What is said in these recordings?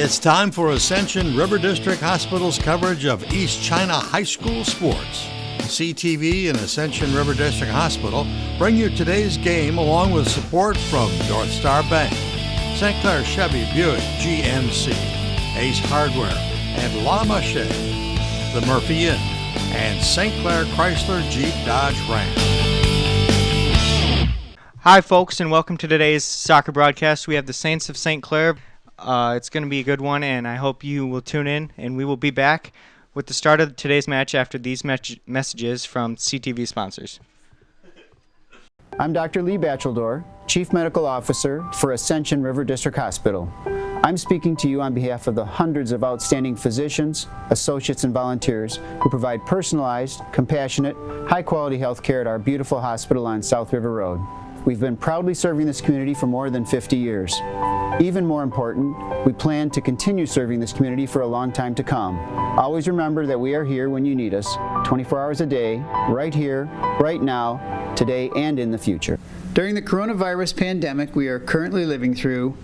It's time for Ascension River District Hospital's coverage of East China High School sports. CTV and Ascension River District Hospital bring you today's game along with support from North Star Bank, St. Clair Chevy Buick GMC, Ace Hardware, and La Mache, the Murphy Inn, and St. Clair Chrysler Jeep Dodge Ram. Hi, folks, and welcome to today's soccer broadcast. We have the Saints of St. Clair. It's going to be a good one, and I hope you will tune in, and we will be back with the start of today's match after these messages from CTV sponsors. I'm Dr. Lee Bacheldor, Chief Medical Officer for Ascension River District Hospital. I'm speaking to you on behalf of the hundreds of outstanding physicians, associates, and volunteers who provide personalized, compassionate, high-quality health care at our beautiful hospital on South River Road. We've been proudly serving this community for more than 50 years. Even more important, we plan to continue serving this community for a long time to come. Always remember that we are here when you need us, 24 hours a day, right here, right now, today, and in the future. During the coronavirus pandemic we are currently living through,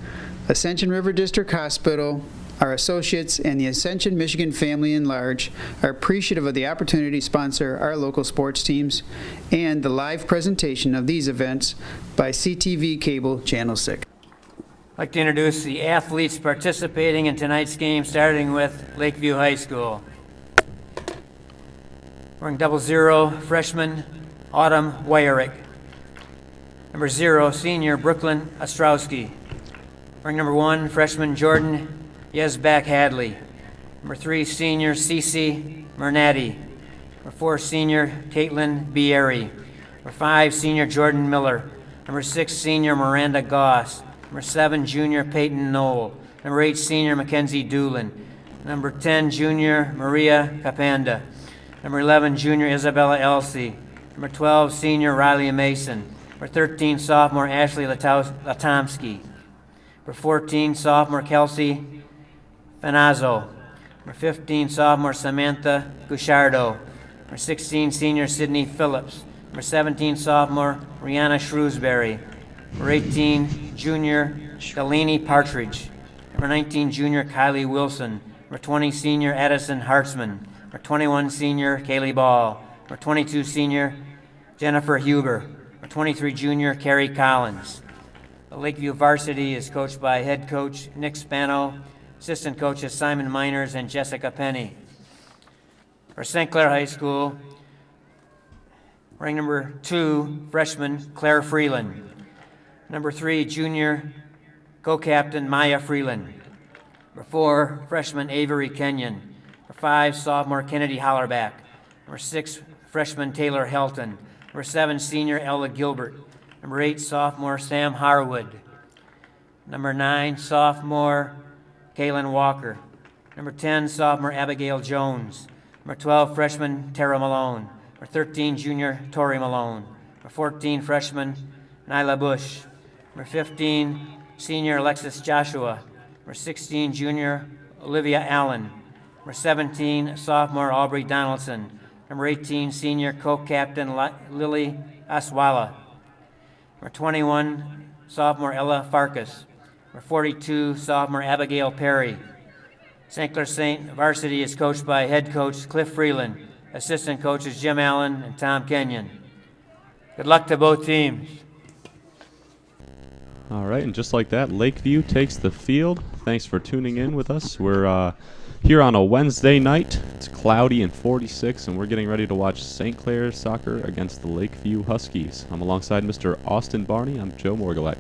Ascension River District Hospital, our associates, and the Ascension Michigan family in large are appreciative of the opportunity to sponsor our local sports teams and the live presentation of these events by CTV Cable Channel 6. I'd like to introduce the athletes participating in tonight's game, starting with Lakeview High School. Wearing 00, freshman Autumn Wyrick. Number 0, senior Brooklyn Ostrowski. Wearing number 1, freshman Jordan Yesbak Hadley. Number 3, senior Cece Mernati. Number 4, senior Caitlin Bieri. Number 5, senior Jordan Miller. Number 6, senior Miranda Goss. Number 7, junior Peyton Knoll. Number 8, senior Mackenzie Doolin. Number 10, junior Maria Capanda. Number 11, junior Isabella Elsey. Number 12, senior Riley Mason. Number 13, sophomore Ashley Latomsky. Number 14, sophomore Kelsey Fanazzo. Number 15, sophomore Samantha Gushardo. Number 16, senior Sydney Phillips. Number 17, sophomore Rihanna Shrewsbury. Number 18, junior Delaney Partridge. Number 19, junior Kylie Wilson. Number 20, senior Addison Hartzman. Number 21, senior Kaylee Ball. Number 22, senior Jennifer Huber. Number 23, junior Carrie Collins. The Lakeview Varsity is coached by head coach Nick Spano, assistant coaches Simon Miners and Jessica Penny. For St. Clair High School, rank number 2, freshman Claire Freeland. Number 3, junior co-captain Maya Freeland. Number 4, freshman Avery Kenyon. Number 5, sophomore Kennedy Hollerback. Number 6, freshman Taylor Helton. Number 7, senior Ella Gilbert. Number 8, sophomore Sam Harwood. Number 9, sophomore Kaylin Walker. Number 10, sophomore Abigail Jones. Number 12, freshman Tara Malone. Number 13, junior Tori Malone. Number 14, freshman Nyla Bush. Number 15, senior Alexis Joshua. Number 16, junior Olivia Allen. Number 17, sophomore Aubrey Donaldson. Number 18, senior co-captain Lily Aswala. Number 21, sophomore Ella Farkas. Number 42, sophomore Abigail Perry. St. Clair Saint Varsity is coached by head coach Cliff Freeland, assistant coaches Jim Allen and Tom Kenyon. Good luck to both teams. All right, and just like that, Lakeview takes the field. Thanks for tuning in with us. We're here on a Wednesday night. It's cloudy and 46, and we're getting ready to watch St. Clair soccer against the Lakeview Huskies. I'm alongside Mr. Austin Barney. I'm Joe Morgulek.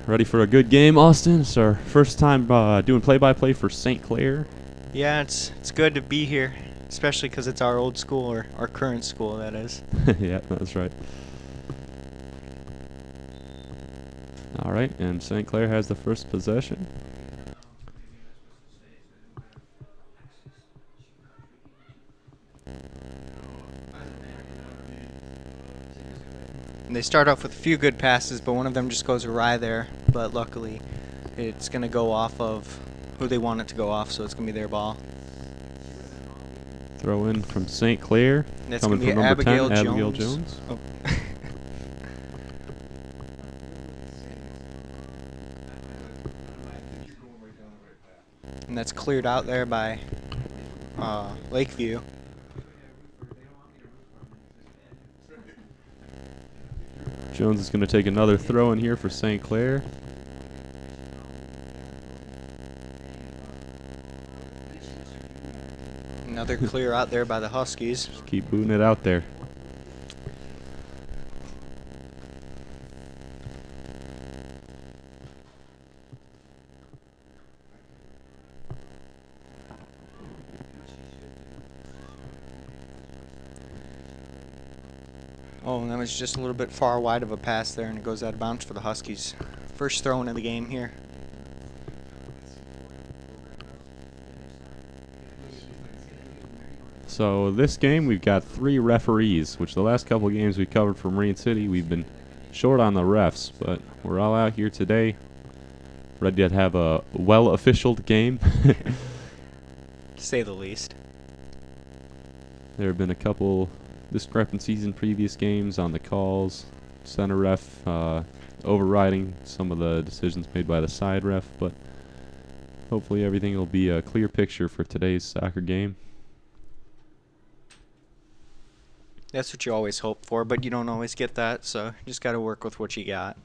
Ready for a good game, Austin? It's our first time doing play-by-play for St. Clair. Yeah, it's good to be here, especially because it's our old school, or our current school, that is. Yeah, that's right. All right, and St. Clair has the first possession. And they start off with a few good passes, but one of them just goes awry there. But luckily, it's going to go off of who they want it to go off, so it's going to be their ball. Throw in from St. Clair. And that's coming going to from be number 10, Abigail Abigail Jones. Jones. Oh. that's cleared out there by Lakeview. Jones is going to take another throw in here for St. Clair. Another clear out there by the Huskies. Just keep booting it out there. Oh, and that was just a little bit far wide of a pass there, and it goes out of bounds for the Huskies. First throw in of the game here. So this game we've got 3 referees, which the last couple of games we covered from Marine City we've been short on the refs, but we're all out here today ready to have a well-officialed game. To say the least. There have been a couple discrepancies in previous games on the calls, center ref overriding some of the decisions made by the side ref, but hopefully everything will be a clear picture for today's soccer game. That's what you always hope for, but you don't always get that, so you just got to work with what you got.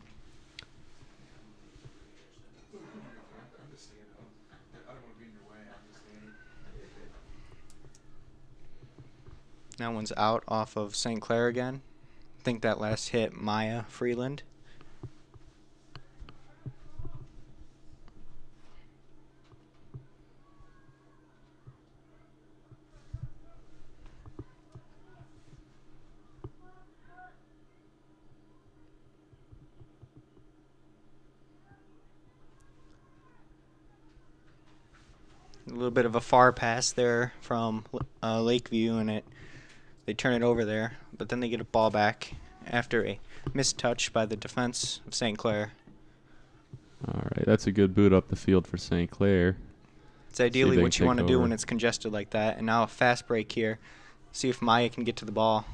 That one's out off of St. Clair again. I think that last hit Maya Freeland. A little bit of a far pass there from Lakeview, and they turn it over there, but then they get a ball back after a missed touch by the defense of St. Clair. All right, that's a good boot up the field for St. Clair. It's ideally what you want to do over when it's congested like that. And now a fast break here. See if Maya can get to the ball.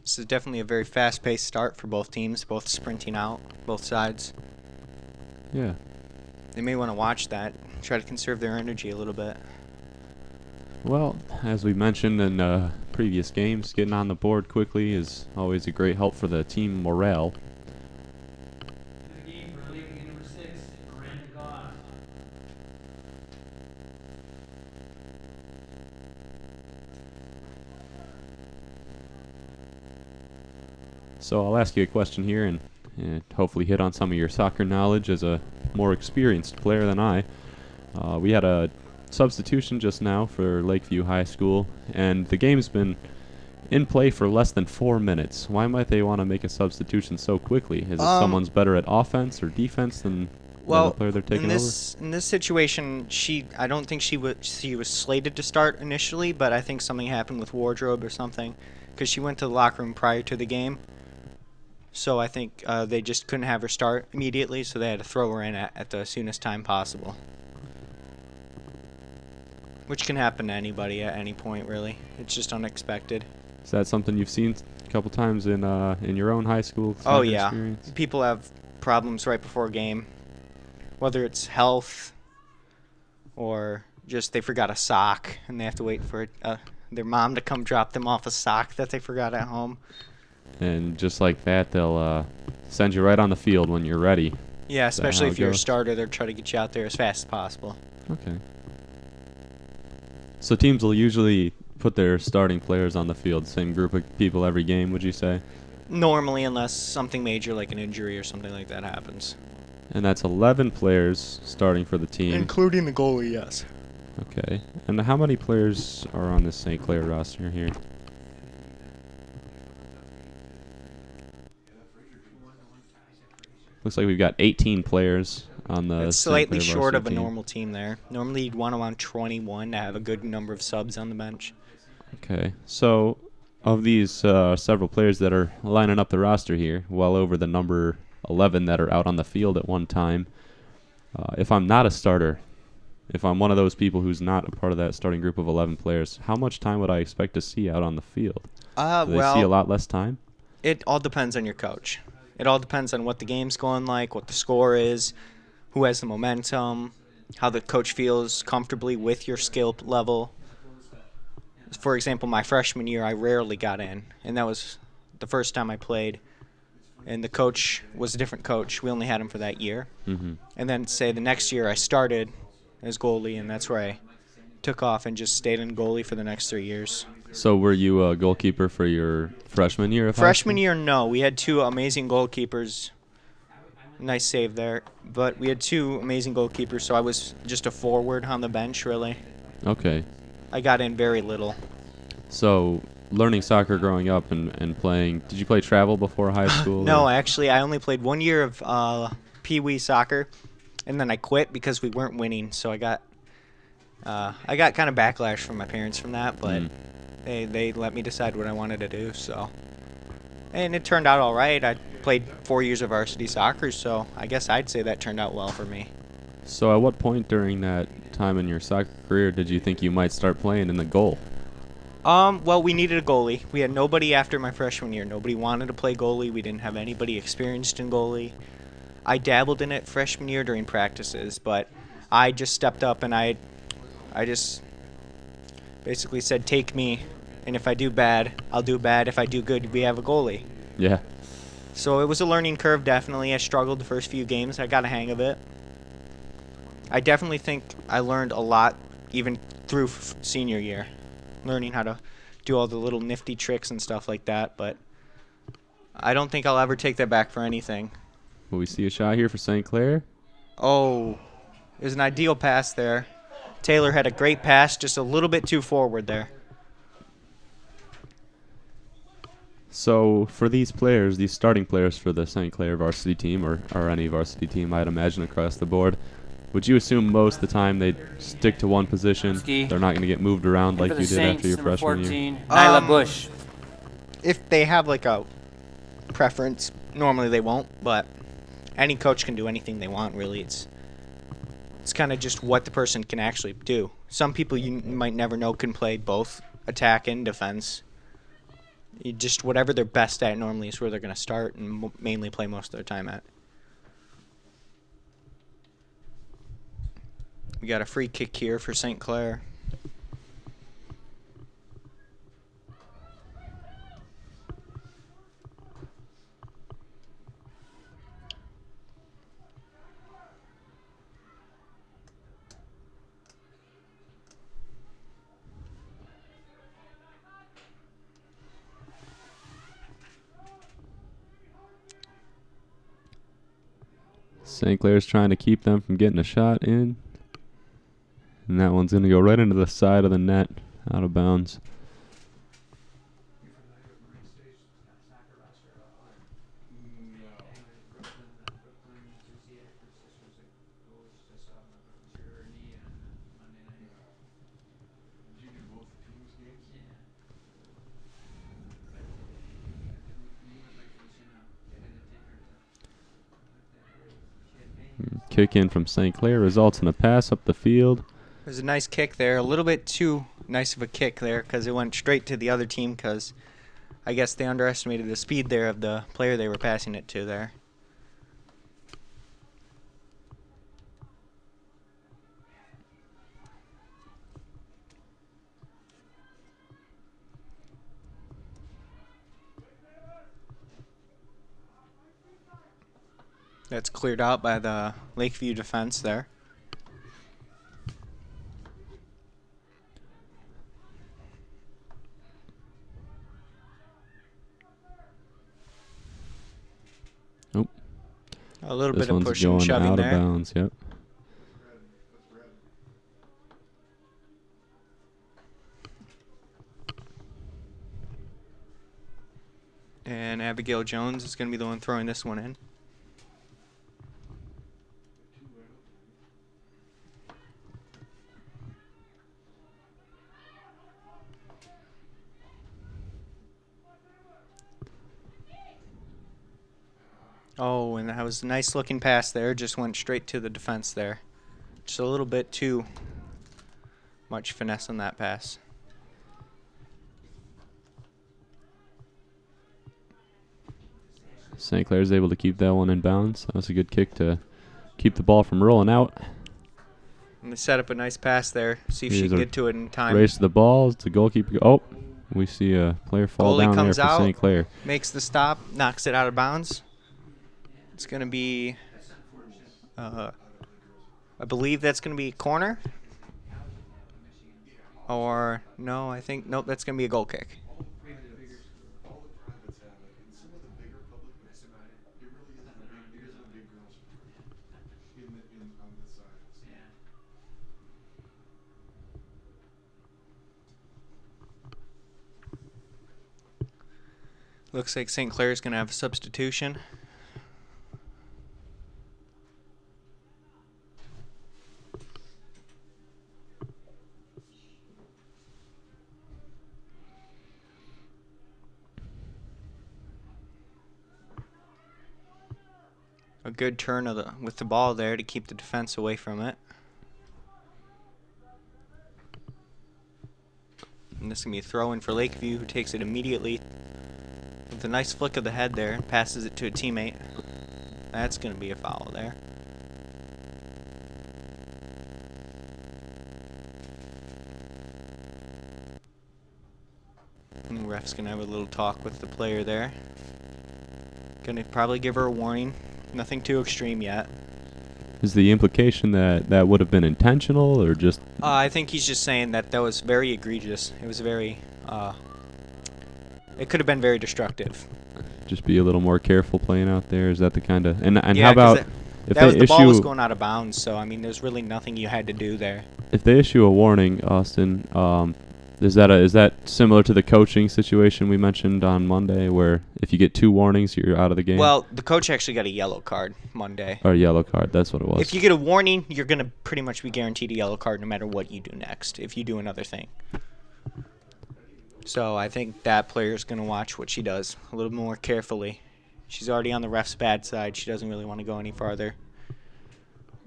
This is definitely a very fast-paced start for both teams, both sprinting out, both sides. Yeah. They may want to watch that, try to conserve their energy a little bit. Well, as we mentioned in previous games, getting on the board quickly is always a great help for the team morale. So I'll ask you a question here and hopefully hit on some of your soccer knowledge as a more experienced player than I. We had a substitution just now for Lakeview High School, and the game's been in play for less than 4 minutes. Why might they want to make a substitution so quickly? Is it someone's better at offense or defense than the player they're taking over? In this situation, I don't think she was slated to start initially, but I think something happened with wardrobe or something, because she went to the locker room prior to the game. So I think they just couldn't have her start immediately, so they had to throw her in at the soonest time possible. Which can happen to anybody at any point, really. It's just unexpected. Is that something you've seen a couple times in your own high school Oh, yeah. experience? People have problems right before a game, whether it's health or just they forgot a sock and they have to wait for their mom to come drop them off a sock that they forgot at home. And just like that, they'll send you right on the field when you're ready. Yeah, especially if you're a goes? starter, they'll try to get you out there as fast as possible. Okay. So teams will usually put their starting players on the field, same group of people every game, would you say? Normally, unless something major like an injury or something like that happens. And that's 11 players starting for the team. Including the goalie, yes. Okay. And how many players are on this St. Clair roster here? Looks like we've got 18 players on the It's St. slightly Clair short of a varsity team. normal team there. Normally, you'd want around 21 to have a good number of subs on the bench. Okay. So of these several players that are lining up the roster here, well over the number 11 that are out on the field at one time, If I'm not a starter, if I'm one of those people who's not a part of that starting group of 11 players, how much time would I expect to see out on the field? Do they see a lot less time? It all depends on your coach. It all depends on what the game's going like, what the score is, who has the momentum, how the coach feels comfortably with your skill level. For example, my freshman year, I rarely got in, and that was the first time I played. And the coach was a different coach. We only had him for that year. Mm-hmm. And then, say, the next year I started as goalie, and that's where I took off and just stayed in goalie for the next 3 years. So were you a goalkeeper for your freshman year of high Freshman school? year, no. We had 2 amazing goalkeepers. Nice save there. But we had 2 amazing goalkeepers, so I was just a forward on the bench, really. Okay. I got in very little. So learning soccer growing up and playing, did you play travel before high school? No, or? actually, I only played 1 year of Pee-wee soccer, and then I quit because we weren't winning. So I got kind of backlash from my parents from that, but they let me decide what I wanted to do. So, and it turned out all right. I played 4 years of varsity soccer, so I guess I'd say that turned out well for me. So at what point during that time in your soccer career did you think you might start playing in the goal? Well, we needed a goalie. We had nobody after my freshman year. Nobody wanted to play goalie. We didn't have anybody experienced in goalie. I dabbled in it freshman year during practices, but I just stepped up and I just basically said, take me, and if I do bad, I'll do bad. If I do good, we have a goalie. Yeah. So it was a learning curve, definitely. I struggled the first few games. I got a hang of it. I definitely think I learned a lot even through senior year, learning how to do all the little nifty tricks and stuff like that, but I don't think I'll ever take that back for anything. Will we see a shot here for St. Clair? Oh, it was an ideal pass there. Taylor had a great pass, just a little bit too forward there. So for these players, these starting players for the St. Clair varsity team or any varsity team, I'd imagine across the board, would you assume most of the time they'd stick to one position? They're not going to get moved around like you did after your freshman year? Nyla Bush. If they have like a preference, normally they won't, but any coach can do anything they want, really. It's kind of just what the person can actually do. Some people you might never know can play both attack and defense. Just whatever they're best at normally is where they're going to start and mainly play most of their time at. We got a free kick here for St. Clair. St. Clair's trying to keep them from getting a shot in. And that one's going to go right into the side of the net, out of bounds. Kick in from St. Clair results in a pass up the field. There's a nice kick there. A little bit too nice of a kick there because it went straight to the other team because I guess they underestimated the speed there of the player they were passing it to there. That's cleared out by the Lakeview defense there. Nope. A little This bit of one's pushing and going shoving out there. of bounds, yep. And Abigail Jones is going to be the one throwing this one in. Oh, and that was a nice looking pass there. Just went straight to the defense there. Just a little bit too much finesse on that pass. St. Clair's able to keep that one in bounds. That was a good kick to keep the ball from rolling out. And they set up a nice pass there. See if she Here's can a get to it in time. Race to the ball. It's the goalkeeper. Oh, we see a player fall Goalie down there comes for out, St. Clair. makes the stop, knocks it out of bounds. It's going to be, I believe that's going to be a corner. Or, no, I think, nope, that's going to be a goal kick. Looks like St. Clair's going to have a substitution. A good turn with the ball there to keep the defense away from it. And this is going to be a throw-in for Lakeview, who takes it immediately with a nice flick of the head there, passes it to a teammate. That's going to be a foul there. And the ref's going to have a little talk with the player there. Going to probably give her a warning. Nothing too extreme yet. Is the implication that that would have been intentional or just... I think he's just saying that was very egregious. It was very... it could have been very destructive. Just be a little more careful playing out there? Is that the kind of... And Yeah, how about... if they the ball was issue... going out of bounds, so, I mean, there's really nothing you had to do there. If they issue a warning, Austin, is that similar to the coaching situation we mentioned on Monday, where if you get 2 warnings, you're out of the game? Well, the coach actually got a yellow card Monday. Or a yellow card, that's what it was. If you get a warning, you're going to pretty much be guaranteed a yellow card no matter what you do next, if you do another thing. So I think that player's going to watch what she does a little more carefully. She's already on the ref's bad side. She doesn't really want to go any farther.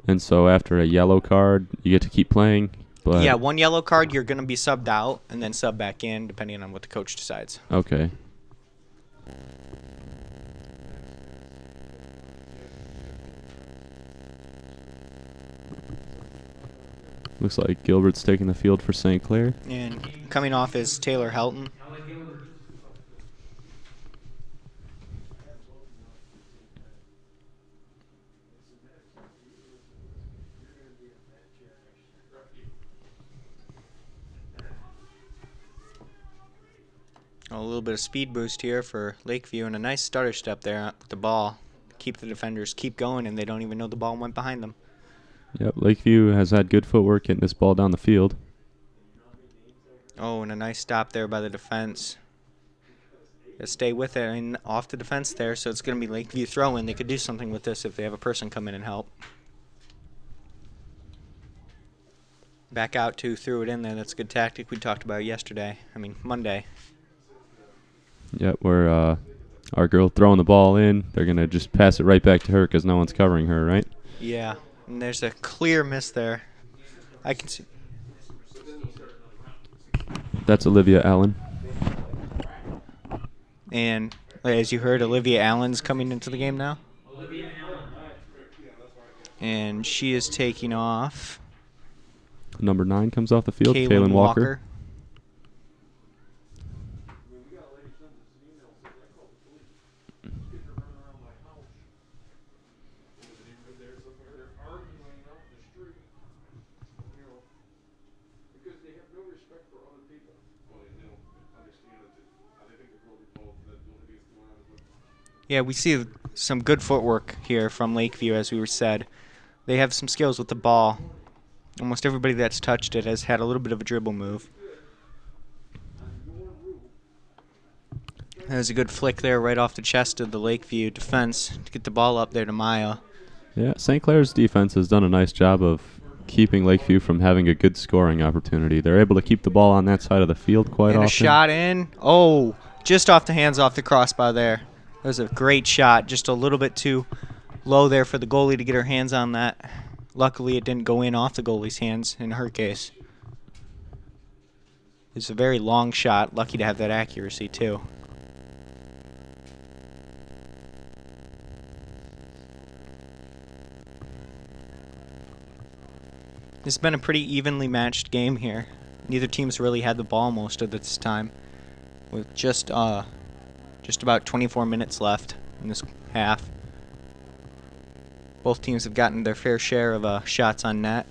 And so after a yellow card, you get to keep playing? But Yeah, 1 yellow card, you're going to be subbed out and then subbed back in, depending on what the coach decides. Okay. Looks like Gilbert's taking the field for St. Clair. And coming off is Taylor Helton. A little bit of speed boost here for Lakeview and a nice starter step there with the ball. Keep the defenders keep going and they don't even know the ball went behind them. Yep, Lakeview has had good footwork getting this ball down the field. Oh, and a nice stop there by the defense. Just stay with it and off the defense there, so it's going to be Lakeview throw-in. They could do something with this if they have a person come in and help. Back out to threw it in there. That's a good tactic we talked about Monday. Yep, where our girl throwing the ball in, they're going to just pass it right back to her because no one's covering her, right? Yeah, and there's a clear miss there. I can see. That's Olivia Allen. And as you heard, Olivia Allen's coming into the game now. And she is taking off. Number 9 comes off the field, Kaylin Kaylin Walker. Yeah, we see some good footwork here from Lakeview, as we were said. They have some skills with the ball. Almost everybody that's touched it has had a little bit of a dribble move. There's a good flick there right off the chest of the Lakeview defense to get the ball up there to Maya. Yeah, St. Clair's defense has done a nice job of keeping Lakeview from having a good scoring opportunity. They're able to keep the ball on that side of the field quite often. And a shot in. Oh, just off the hands off the crossbar there. That was a great shot, just a little bit too low there for the goalie to get her hands on that. Luckily, it didn't go in off the goalie's hands in her case. It's a very long shot. Lucky to have that accuracy, too. This has been a pretty evenly matched game here. Neither team's really had the ball most of this time, with just about 24 minutes left in this half. Both teams have gotten their fair share of shots on net.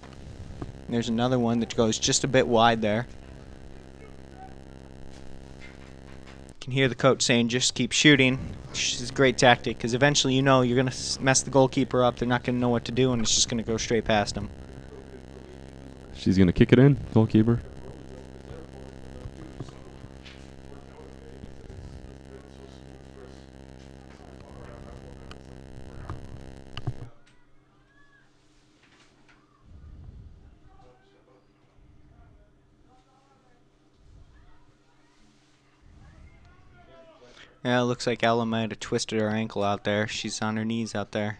And there's another one that goes just a bit wide there. You can hear the coach saying, just keep shooting. Which is a great tactic, because eventually you know you're going to mess the goalkeeper up. They're not going to know what to do, and it's just going to go straight past them. She's going to kick it in, goalkeeper. Yeah, it looks like Ella might have twisted her ankle out there. She's on her knees out there.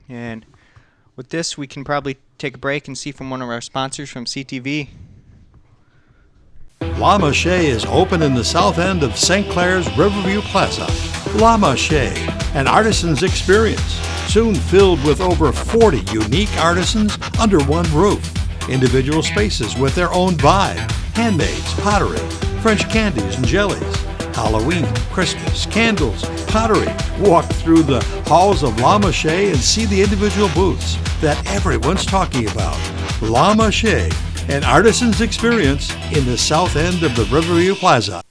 And with this, we can probably take a break and see from one of our sponsors from CTV. La Mache is open in the south end of St. Clair's Riverview Plaza. La Mache, an artisan's experience, soon filled with over 40 unique artisans under one roof. Individual spaces with their own vibe, handmaids, pottery, French candies and jellies, Halloween, Christmas, candles, pottery. Walk through the halls of La Mache and see the individual booths that everyone's talking about. La Mache, an artisan's experience in the south end of the Riverview Plaza.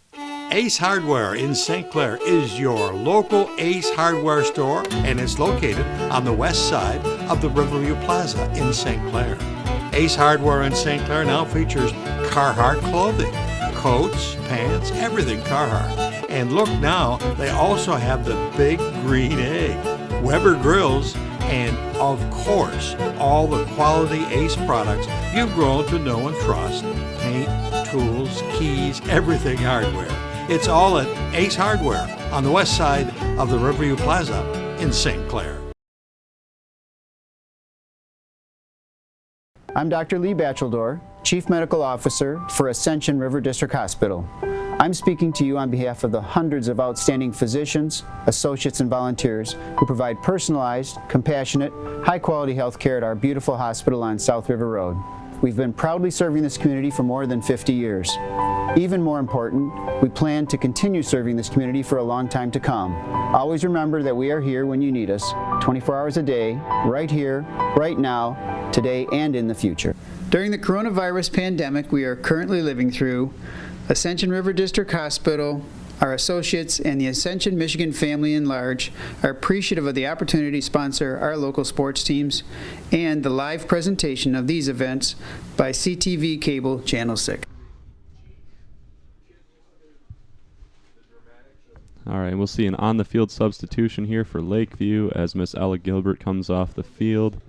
Ace Hardware in St. Clair is your local Ace Hardware store, and it's located on the west side of the Riverview Plaza in St. Clair. Ace Hardware in St. Clair now features Carhartt clothing, coats, pants, everything Carhartt. And look now, they also have the big green egg, Weber grills, and of course, all the quality Ace products you've grown to know and trust. Paint, tools, keys, everything hardware. It's all at Ace Hardware on the west side of the Riverview Plaza in St. Clair. I'm Dr. Lee Batcheldor, Chief Medical Officer for Ascension River District Hospital. I'm speaking to you on behalf of the hundreds of outstanding physicians, associates, and volunteers who provide personalized, compassionate, high-quality health care at our beautiful hospital on South River Road. We've been proudly serving this community for more than 50 years. Even more important, we plan to continue serving this community for a long time to come. Always remember that we are here when you need us, 24 hours a day, right here, right now, today, and in the future. During the coronavirus pandemic we are currently living through, Ascension River District Hospital, our associates, and the Ascension, Michigan family in large are appreciative of the opportunity to sponsor our local sports teams and the live presentation of these events by CTV Cable Channel 6. All right, we'll see an on-the-field substitution here for Lakeview as Miss Ella Gilbert comes off the field.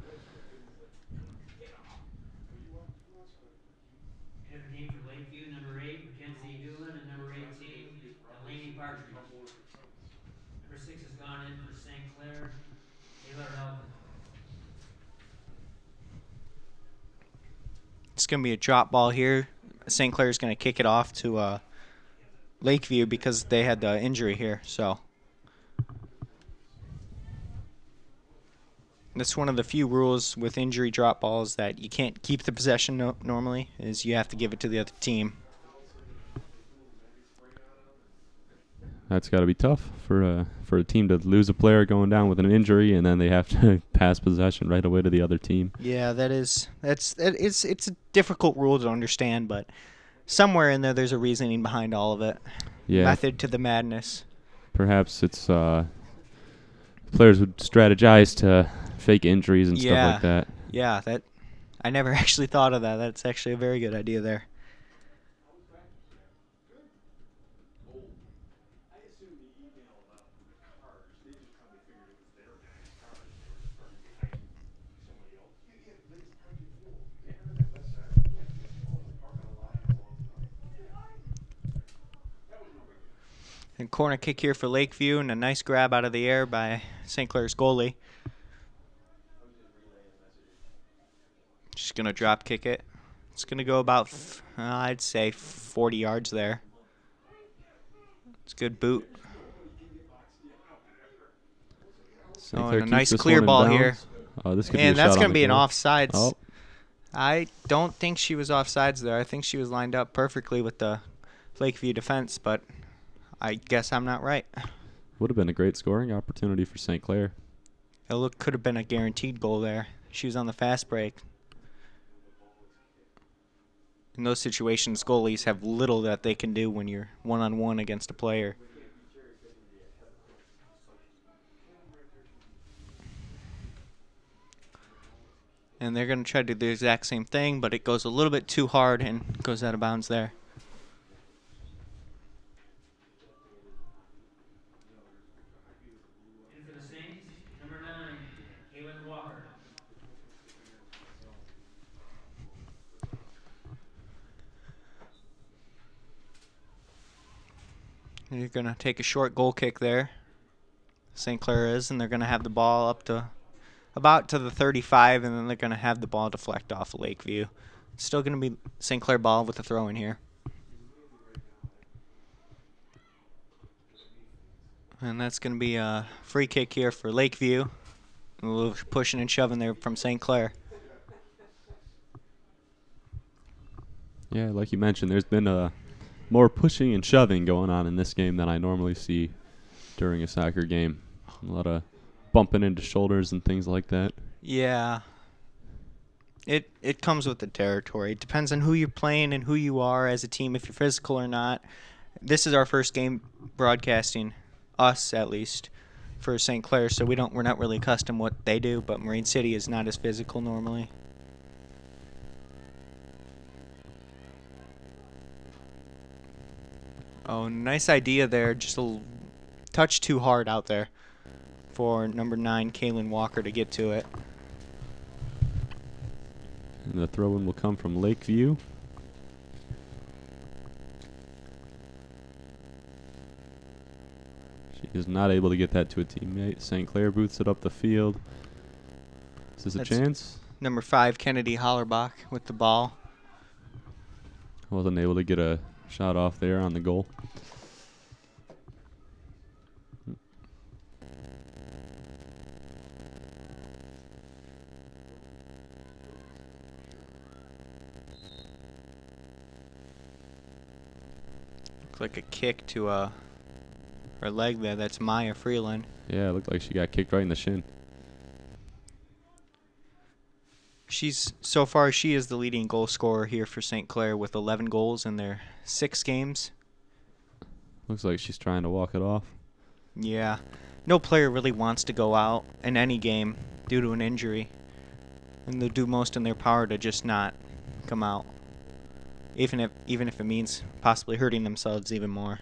It's going to be a drop ball here. St. Clair's going to kick it off to Lakeview because they had the injury here. So that's one of the few rules with injury drop balls, that you can't keep the possession normally, is you have to give it to the other team. That's got to be tough for a team to lose a player going down with an injury, and then they have to pass possession right away to the other team. Yeah, it's a difficult rule to understand, but somewhere in there's a reasoning behind all of it. Yeah. Method to the madness. Perhaps it's players would strategize to fake injuries and stuff like that. Yeah, that I never actually thought of that. That's actually a very good idea there. And corner kick here for Lakeview, and a nice grab out of the air by St. Clair's goalie. Just going to drop kick it. It's going to go about, I'd say, 40 yards there. It's a good boot. St. Oh, Clair and a keeps nice this clear one in ball bounds. here. This could be a And that's shot going on to the be an goal. offsides. Oh, I don't think she was offsides there. I think she was lined up perfectly with the Lakeview defense, but I guess I'm not right. would have been a great scoring opportunity for St. Clair. It could have been a guaranteed goal there. She was on the fast break. In those situations, goalies have little that they can do when you're one-on-one against a player. And they're going to try to do the exact same thing, but it goes a little bit too hard and goes out of bounds there. Into the Saints, number 9, Kaylin Walker. And you're going to take a short goal kick there. St. Clair is, and they're going to have the ball up to about to the 35, and then they're going to have the ball deflect off of Lakeview. Still going to be St. Clair ball with a throw in here. And that's going to be a free kick here for Lakeview. A little pushing and shoving there from St. Clair. Yeah, like you mentioned, there's been more pushing and shoving going on in this game than I normally see during a soccer game. A lot of bumping into shoulders and things like that. Yeah. It comes with the territory. It depends on who you're playing and who you are as a team, if you're physical or not. This is our first game broadcasting, us at least, for St. Clair, so we're not really accustomed to what they do, but Marine City is not as physical normally. Oh, nice idea there. Just a touch too hard out there for number 9, Kaylin Walker, to get to it. And the throw-in will come from Lakeview. She is not able to get that to a teammate. St. Clair boots it up the field. Is this a chance? Number 5, Kennedy Hollerbach with the ball. Wasn't able to get a shot off there on the goal. Looked like a kick to her leg there. That's Maya Freeland. Yeah, it looked like she got kicked right in the shin. So far, she is the leading goal scorer here for St. Clair with 11 goals in their 6 games. Looks like she's trying to walk it off. Yeah. No player really wants to go out in any game due to an injury. And they'll do most in their power to just not come out. Even if it means possibly hurting themselves even more.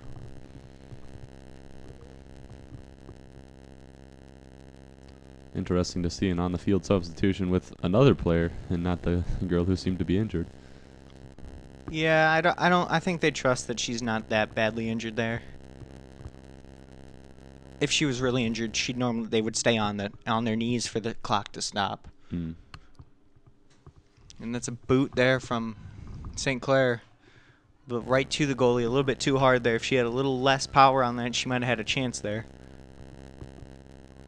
Interesting to see an on-the-field substitution with another player and not the girl who seemed to be injured. Yeah, I think they trust that she's not that badly injured there. If she was really injured, they would stay on their knees for the clock to stop. Mm. And that's a boot there from St. Clair. But right to the goalie, a little bit too hard there. If she had a little less power on that, she might have had a chance there.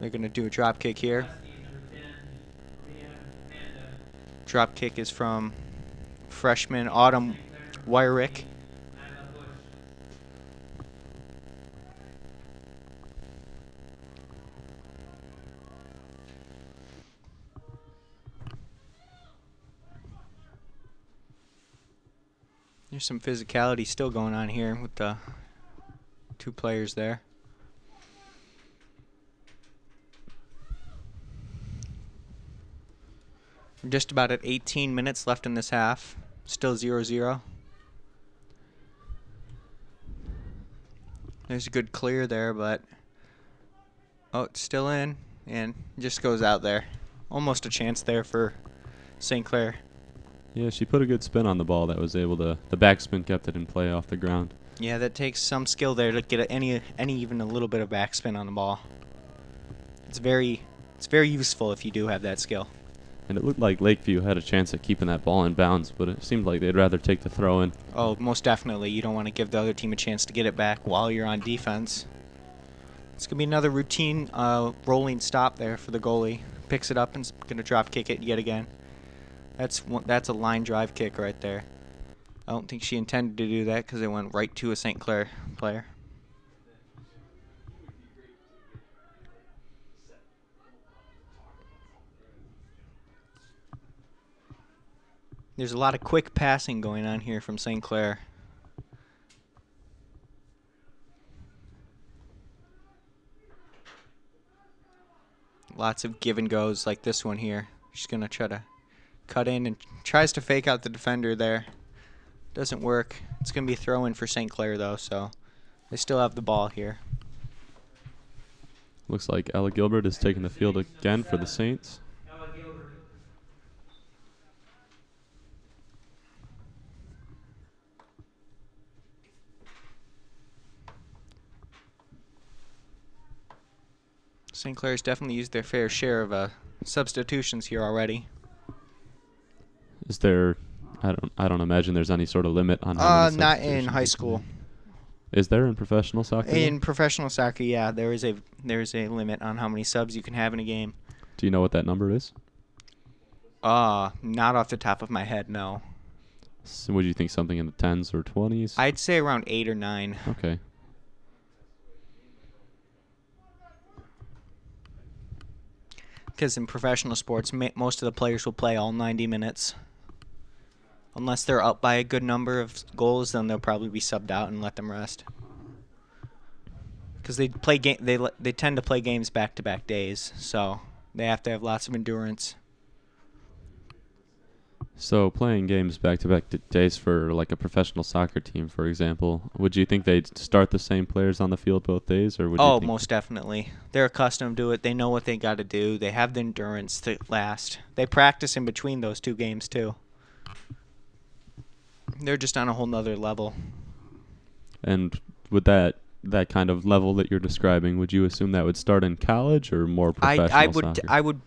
They're going to do a drop kick here. Drop kick is from freshman Autumn Wyrick. There's some physicality still going on here with the 2 players there. We're just about at 18 minutes left in this half. Still 0-0. There's a good clear there, but it's still in and just goes out there. Almost a chance there for St. Clair. Yeah, she put a good spin on the ball that was able to... The backspin kept it in play off the ground. Yeah, that takes some skill there to get any even a little bit of backspin on the ball. It's very useful if you do have that skill. And it looked like Lakeview had a chance at keeping that ball in bounds, but it seemed like they'd rather take the throw in. Oh, most definitely. You don't want to give the other team a chance to get it back while you're on defense. It's going to be another routine rolling stop there for the goalie. Picks it up and is going to drop kick it yet again. That's a line drive kick right there. I don't think she intended to do that because it went right to a St. Clair player. There's a lot of quick passing going on here from St. Clair. Lots of give and goes like this one here. She's going to try to cut in and tries to fake out the defender there. Doesn't work. It's going to be a throw in for St. Clair though, so they still have the ball here. Looks like Ella Gilbert is taking the field again for the Saints. St. Clair's definitely used their fair share of substitutions here already. Is there? I don't imagine there's any sort of limit on how many Not in substitutions high you school. can do. Is there in professional soccer? In professional soccer, yeah, there is a limit on how many subs you can have in a game. Do you know what that number is? Not off the top of my head, no. So would you think something in the 10s or 20s? I'd say around 8 or 9. Okay. Because in professional sports, most of the players will play all 90 minutes. Unless they're up by a good number of goals, then they'll probably be subbed out and let them rest. Because they tend to play games back-to-back days, so they have to have lots of endurance. So playing games back-to-back days for like a professional soccer team, for example, would you think they'd start the same players on the field both days, or would you think Most definitely. They're accustomed to it. They know what they got to do. They have the endurance to last. They practice in between those two games too. They're just on a whole nother level. And would that kind of level that you're describing, would you assume that would start in college or more professional soccer? I would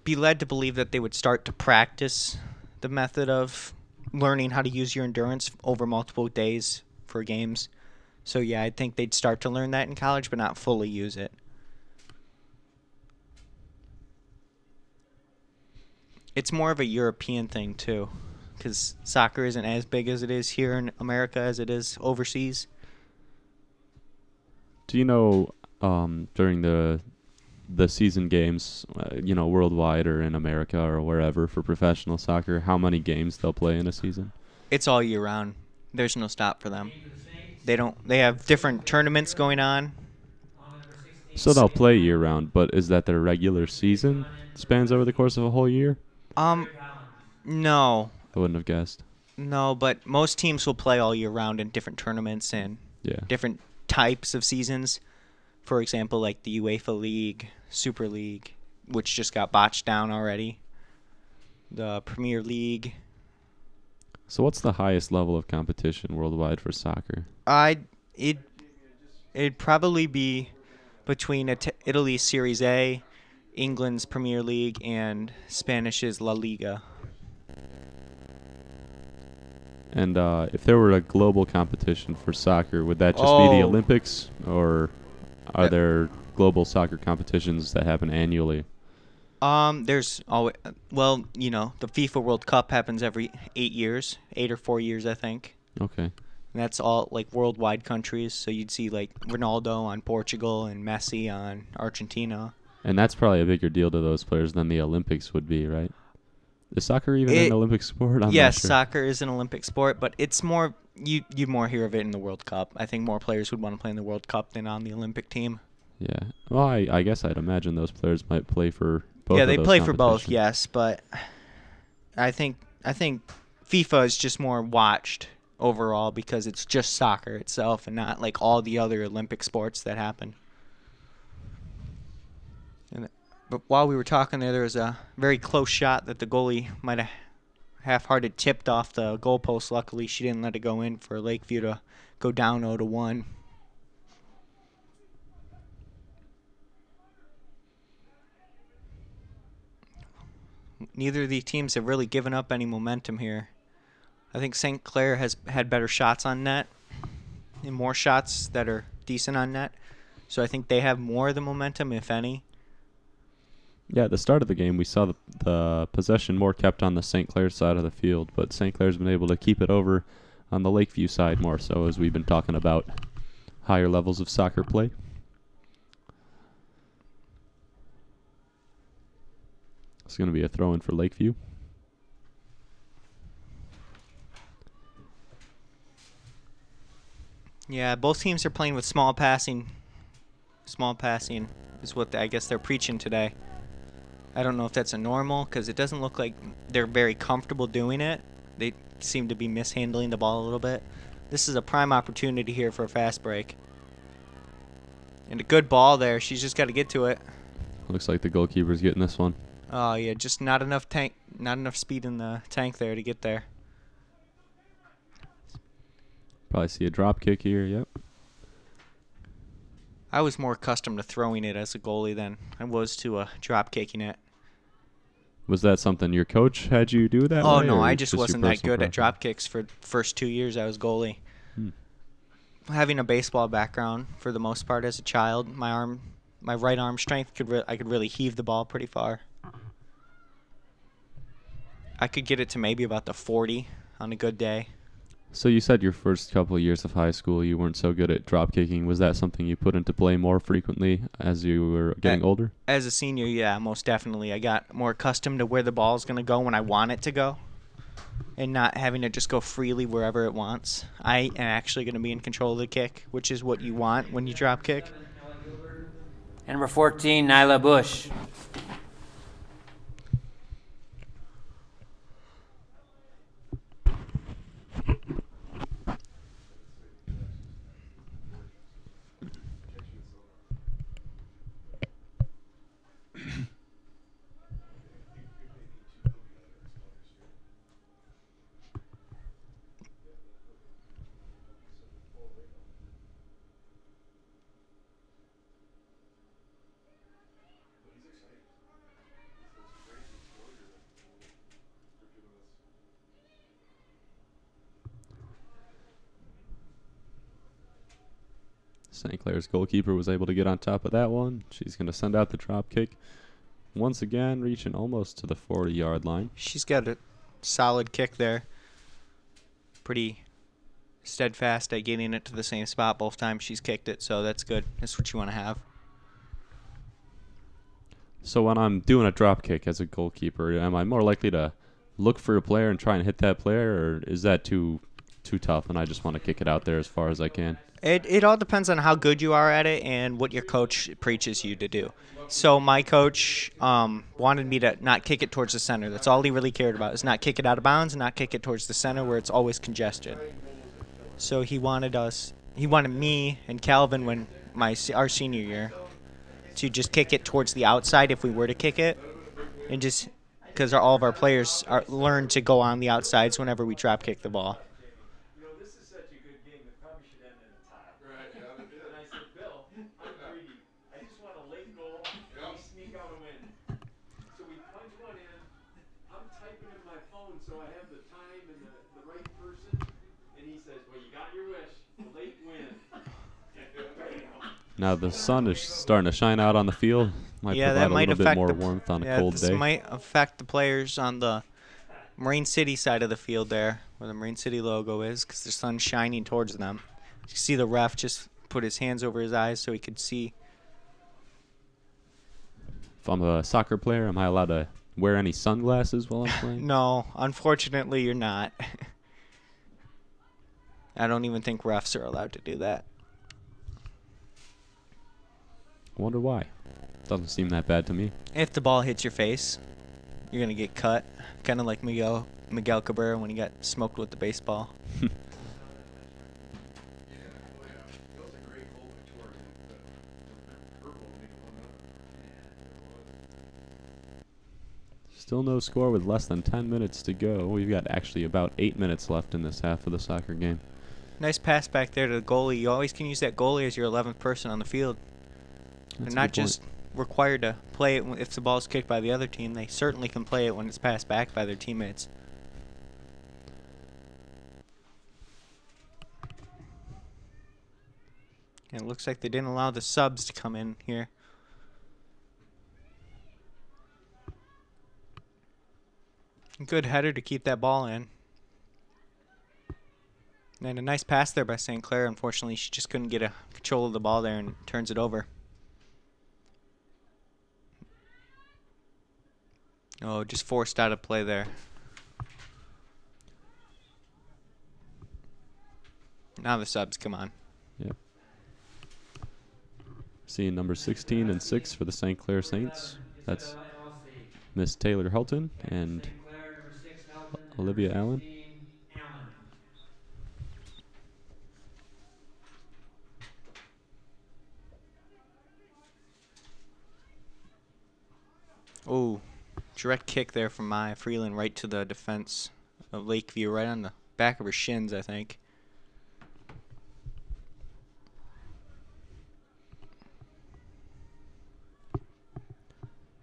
be led to believe that they would start to practice the method of learning how to use your endurance over multiple days for games. So yeah, I think they'd start to learn that in college, but not fully use it. It's more of a European thing too, because soccer isn't as big as it is here in America as it is overseas. Do you know during the season games, worldwide or in America or wherever for professional soccer, how many games they'll play in a season? It's all year round. There's no stop for them. They have different tournaments going on. So they'll play year round, but is that their regular season spans over the course of a whole year? No. I wouldn't have guessed. No, but most teams will play all year round in different tournaments and different types of seasons. For example, like the UEFA League, Super League, which just got botched down already. The Premier League. So what's the highest level of competition worldwide for soccer? It'd probably be between Italy's Series A, England's Premier League, and Spanish's La Liga. And if there were a global competition for soccer, would that just be the Olympics, or are there global soccer competitions that happen annually? There's always, the FIFA World Cup happens every 8 or 4 years, I think. Okay. And that's all like worldwide countries. So you'd see like Ronaldo on Portugal and Messi on Argentina. And that's probably a bigger deal to those players than the Olympics would be, right? Is soccer even an Olympic sport? Yes, soccer is an Olympic sport, but it's more you'd more hear of it in the World Cup. I think more players would want to play in the World Cup than on the Olympic team. Yeah. Well, I guess I'd imagine those players might play for both. Yeah, they play for both, yes, but I think FIFA is just more watched overall because it's just soccer itself and not like all the other Olympic sports that happen. But while we were talking there was a very close shot that the goalie might have half-hearted tipped off the goalpost. Luckily, she didn't let it go in for Lakeview to go down 0-1. Neither of the teams have really given up any momentum here. I think St. Clair has had better shots on net and more shots that are decent on net. So I think they have more of the momentum, if any. Yeah, at the start of the game, we saw the possession more kept on the St. Clair side of the field, but St. Clair's been able to keep it over on the Lakeview side more so, as we've been talking about higher levels of soccer play. It's going to be a throw-in for Lakeview. Yeah, both teams are playing with small passing. Small passing is what I guess they're preaching today. I don't know if that's a normal, because it doesn't look like they're very comfortable doing it. They seem to be mishandling the ball a little bit. This is a prime opportunity here for a fast break. And a good ball there. She's just got to get to it. Looks like the goalkeeper's getting this one. Oh yeah, just not enough speed in the tank there to get there. Probably see a drop kick here, yep. I was more accustomed to throwing it as a goalie than I was to drop kicking it. Was that something your coach had you do that Oh way, no, or I just your wasn't that personal good at preference? drop kicks for the first 2 years I was goalie. Having a baseball background for the most part as a child, my right arm strength I could really heave the ball pretty far. I could get it to maybe about the 40 on a good day. So you said your first couple of years of high school you weren't so good at drop kicking. Was that something you put into play more frequently as you were getting older? As a senior, yeah, most definitely. I got more accustomed to where the ball's going to go when I want it to go and not having to just go freely wherever it wants. I am actually going to be in control of the kick, which is what you want when you drop kick. And number 14, Nyla Bush. St. Clair's goalkeeper was able to get on top of that one. She's going to send out the drop kick. Once again, reaching almost to the 40-yard line. She's got a solid kick there. Pretty steadfast at getting it to the same spot both times she's kicked it, so that's good. That's what you want to have. So when I'm doing a drop kick as a goalkeeper, am I more likely to look for a player and try and hit that player, or is that too tough and I just want to kick it out there as far as I can? It all depends on how good you are at it and what your coach preaches you to do. So my coach wanted me to not kick it towards the center. That's all he really cared about, is not kick it out of bounds and not kick it towards the center where it's always congested. So he wanted me and Calvin when our senior year to just kick it towards the outside if we were to kick it, and just because all of our players learn to go on the outsides whenever we drop kick the ball. Now the sun is starting to shine out on the field. Might Yeah, provide that might a little affect bit more warmth on a cold this day. might affect the players on the Marine City side of the field there, where the Marine City logo is, because the sun's shining towards them. You see the ref just put his hands over his eyes so he could see. If I'm a soccer player, am I allowed to wear any sunglasses while I'm playing? No, unfortunately, you're not. I don't even think refs are allowed to do that. Wonder why. Doesn't seem that bad to me. If the ball hits your face, you're going to get cut. Kind of like Miguel Cabrera when he got smoked with the baseball. Still no score with less than 10 minutes to go. We've got actually about 8 minutes left in this half of the soccer game. Nice pass back there to the goalie. You always can use that goalie as your 11th person on the field. They're That's a not good point. just required to play it if the ball's kicked by the other team. They certainly can play it when it's passed back by their teammates. And it looks like they didn't allow the subs to come in here. Good header to keep that ball in. And a nice pass there by St. Clair. Unfortunately, she just couldn't get a control of the ball there and turns it over. Oh, just forced out of play there. Now the subs, come on. Yep. Seeing number 16 and 6 for the St. Clair Saints. That's Miss Taylor Helton and Olivia Allen. Oh, direct kick there from Maya Freeland right to the defense of Lakeview, right on the back of her shins, I think.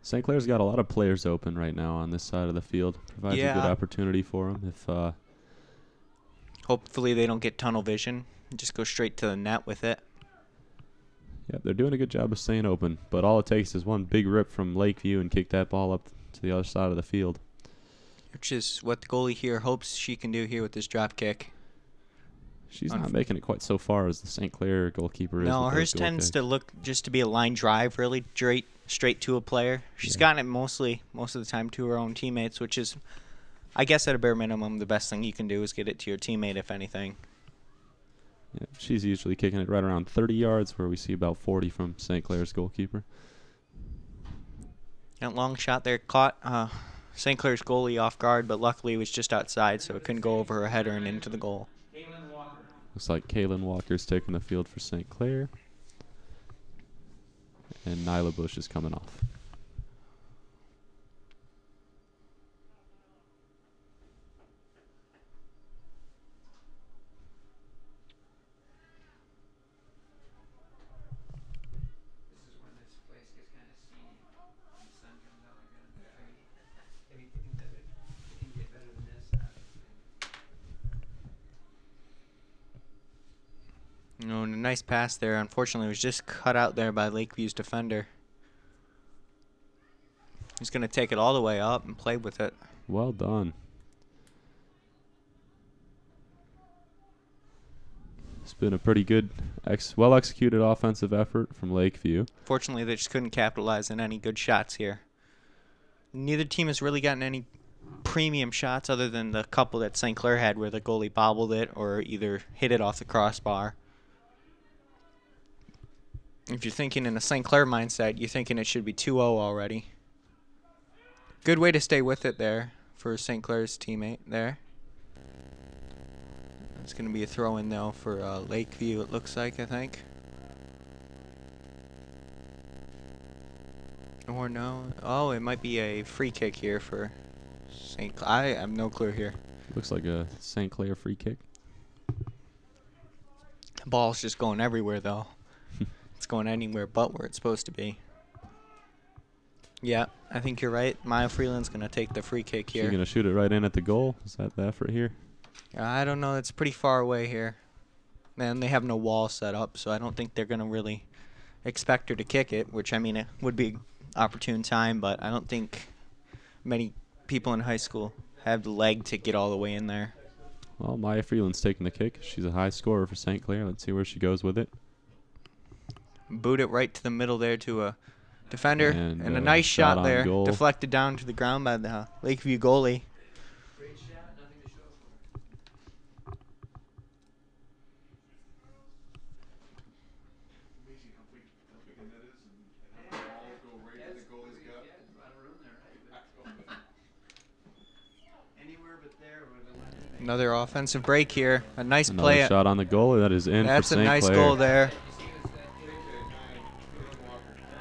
St. Clair's got a lot of players open right now on this side of the field. Provides a good opportunity for them. If hopefully they don't get tunnel vision and just go straight to the net with it. yeah, they're doing a good job of staying open, but all it takes is one big rip from Lakeview and kick that ball up to the other side of the field. Which is what the goalie here hopes she can do here with this drop kick. She's not making it quite so far as the St. Clair goalkeeper is. No, with hers those goal tends kicks. to look just to be a line drive, really straight to a player. She's gotten it most of the time to her own teammates, which is, I guess, at a bare minimum, the best thing you can do is get it to your teammate, if anything. Yeah, she's usually kicking it right around 30 yards, where we see about 40 from St. Clair's goalkeeper. That long shot there caught St. Clair's goalie off guard, but luckily it was just outside, so it couldn't go over her header and into the goal. Looks like Kaylin Walker's taking the field for St. Clair. And Nyla Bush is coming off. No, and a nice pass there. Unfortunately, it was just cut out there by Lakeview's defender. He's going to take it all the way up and play with it. Well done. It's been a pretty good, well-executed offensive effort from Lakeview. Fortunately, they just couldn't capitalize on any good shots here. Neither team has really gotten any premium shots other than the couple that St. Clair had where the goalie bobbled it or either hit it off the crossbar. If you're thinking in a St. Clair mindset, you're thinking it should be 2-0 already. Good way to stay with it there for St. Clair's teammate there. It's going to be a throw-in, though, for Lakeview, it looks like, I think. Or no. Oh, it might be a free kick here for St. Clair. I have no clue here. Looks like a St. Clair free kick. The ball's just going everywhere, though. It's going anywhere but where it's supposed to be. Yeah, I think you're right. Maya Freeland's going to take the free kick She's here. going to shoot it right in at the goal. Is that the effort here? I don't know. It's pretty far away here. And they have no wall set up, so I don't think they're going to really expect her to kick it, which, I mean, it would be opportune time, but I don't think many people in high school have the leg to get all the way in there. Well, Maya Freeland's taking the kick. She's a high scorer for St. Clair. Let's see where she goes with it. Boot it right to the middle there to a defender. And, And a nice shot shot on there. goal. Deflected down to the ground by the Lakeview goalie. Another offensive break here. A nice Another play. shot on the goal. That is in That's for a St. nice Clair. goal there.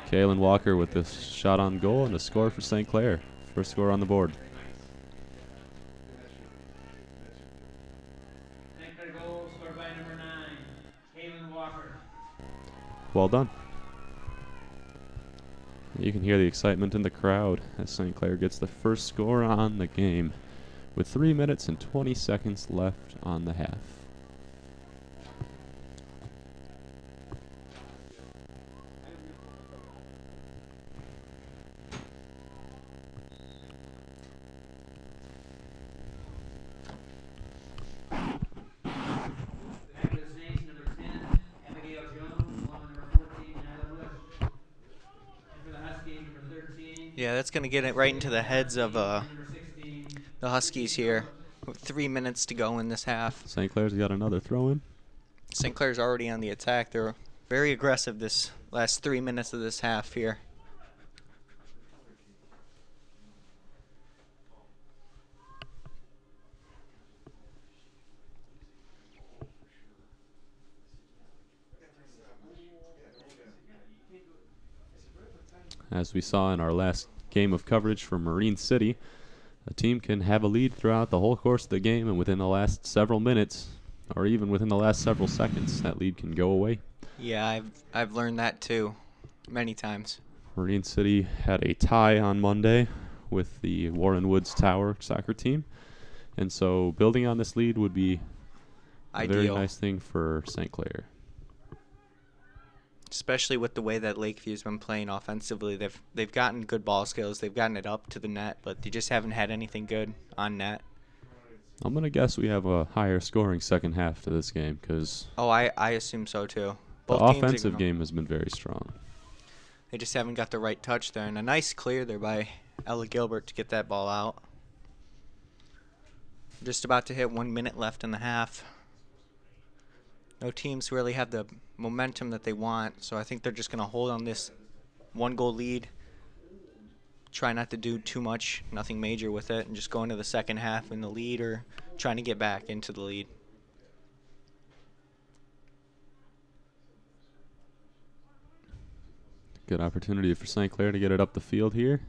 Kaylin Walker with the shot on goal and a score for St. Clair. First score on the board. St. Clair goal scored by number 9, Kaylin Walker. Well done. You can hear the excitement in the crowd as St. Clair gets the first score on the game with 3 minutes and 20 seconds left on the half. Yeah, that's going to get it right into the heads of the Huskies here with 3 minutes to go in this half. St. Clair's got another throw in. St. Clair's already on the attack. They're very aggressive this last 3 minutes of this half here. As we saw in our last game of coverage for Marine City, a team can have a lead throughout the whole course of the game, and within the last several minutes, or even within the last several seconds, that lead can go away. Yeah, I've learned that too, many times. Marine City had a tie on Monday with the Warren Woods Tower soccer team, and so building on this lead would be a very nice thing for St. Clair. Especially with the way that Lakeview's been playing offensively. They've gotten good ball skills. They've gotten it up to the net, but they just haven't had anything good on net. I'm going to guess we have a higher scoring second half to this game because I assume so too. The offensive game has been very strong. They just haven't got the right touch there. And a nice clear there by Ella Gilbert to get that ball out. Just about to hit 1 minute left in the half. No teams really have the momentum that they want, so I think they're just going to hold on this 1-goal lead. Try not to do too much, nothing major with it, and just go into the second half in the lead or trying to get back into the lead. Good opportunity for St. Clair to get it up the field here.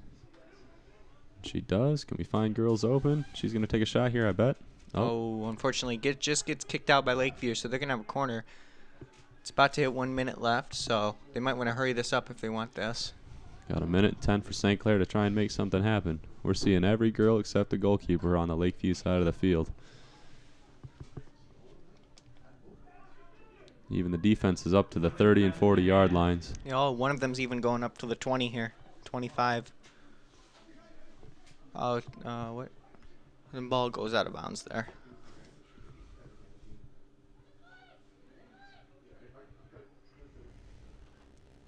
She does. Can we find girls open? She's going to take a shot here, I bet. Oh, unfortunately, just gets kicked out by Lakeview, so they're going to have a corner. It's about to hit 1 minute left, so they might want to hurry this up if they want this. Got 1:10 for St. Clair to try and make something happen. We're seeing every girl except the goalkeeper on the Lakeview side of the field. Even the defense is up to the 30 and 40 yard lines. You know, one of them's even going up to the 20 here, 25. Oh, what? The ball goes out of bounds there.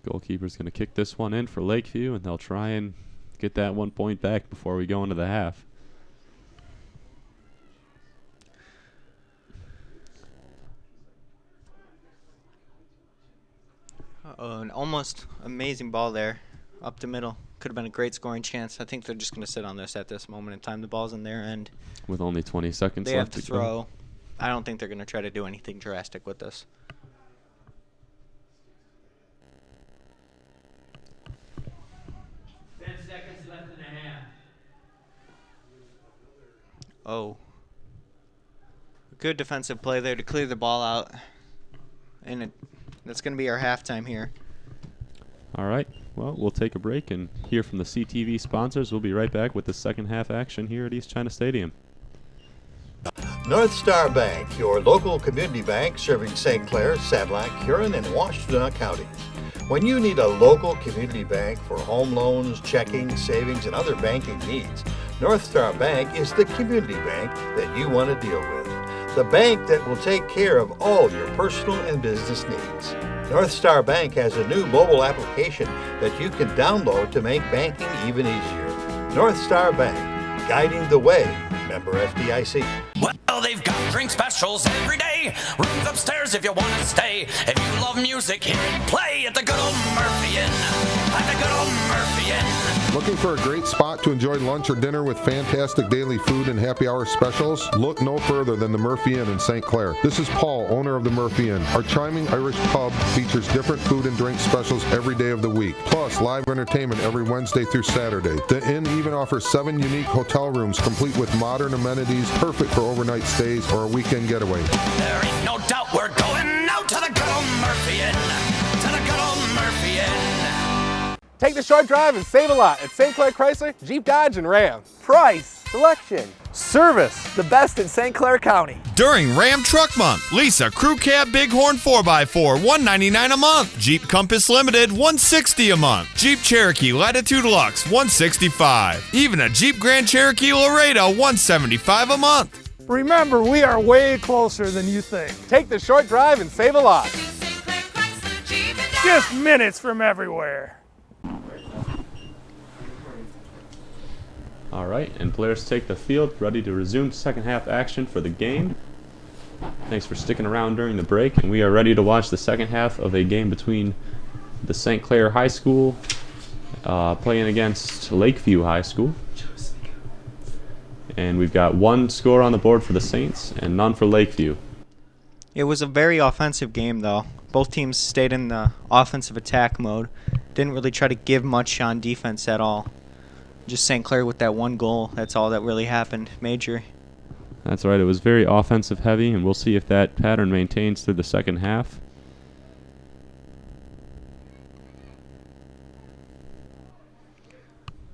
Goalkeeper's going to kick this one in for Lakeview, and they'll try and get that 1 point back before we go into the half. An almost amazing ball there, up the middle. Could have been a great scoring chance. I think they're just going to sit on this at this moment in time. The ball's in their end. With only 20 seconds they left have to throw. I don't think they're going to try to do anything drastic with this. Oh. Good defensive play there to clear the ball out. And that's going to be our halftime here. All right. Well, we'll take a break and hear from the CTV sponsors. We'll be right back with the second half action here at East China Stadium. North Star Bank, your local community bank serving St. Clair, Sadillac, Huron, and Washtenaw counties. When you need a local community bank for home loans, checking, savings, and other banking needs, North Star Bank is the community bank that you want to deal with. The bank that will take care of all your personal and business needs. North Star Bank has a new mobile application that you can download to make banking even easier. North Star Bank, guiding the way. Member FDIC. Well, they've got drink specials every day. Rooms upstairs if you want to stay. If you love music, hear it play at the good old Murphy Inn. at the good old Murphy Inn. Looking for a great spot to enjoy lunch or dinner with fantastic daily food and happy hour specials? Look no further than the Murphy Inn in St. Clair. This is Paul, owner of the Murphy Inn. Our charming Irish pub features different food and drink specials every day of the week, plus live entertainment every Wednesday through Saturday. The inn even offers 7 unique hotel rooms complete with modern amenities, perfect for overnight stays or a weekend getaway. There ain't no doubt we're going out to the good old Murphy Inn. To the good old Murphy Inn. Take the short drive and save a lot at St. Clair Chrysler, Jeep Dodge, and Ram. Price, selection, Service. the best in St. Clair County. During Ram Truck Month, lease a Crew Cab Bighorn 4x4, $199 a month. Jeep Compass Limited, $160 a month. Jeep Cherokee Latitude Lux, $165. Even a Jeep Grand Cherokee Laredo, $175 a month. Remember, we are way closer than you think. Take the short drive and save a lot. Just minutes from everywhere. All right, and players take the field, ready to resume second half action for the game. Thanks for sticking around during the break, and we are ready to watch the second half of a game between the St. Clair High School playing against Lakeview High School. And we've got 1 score on the board for the Saints and none for Lakeview. It was a very offensive game, though. Both teams stayed in the offensive attack mode. Didn't really try to give much on defense at all. Just St. Clair with that 1 goal. That's all that really happened major. That's right, it was very offensive heavy, and we'll see if that pattern maintains through the second half.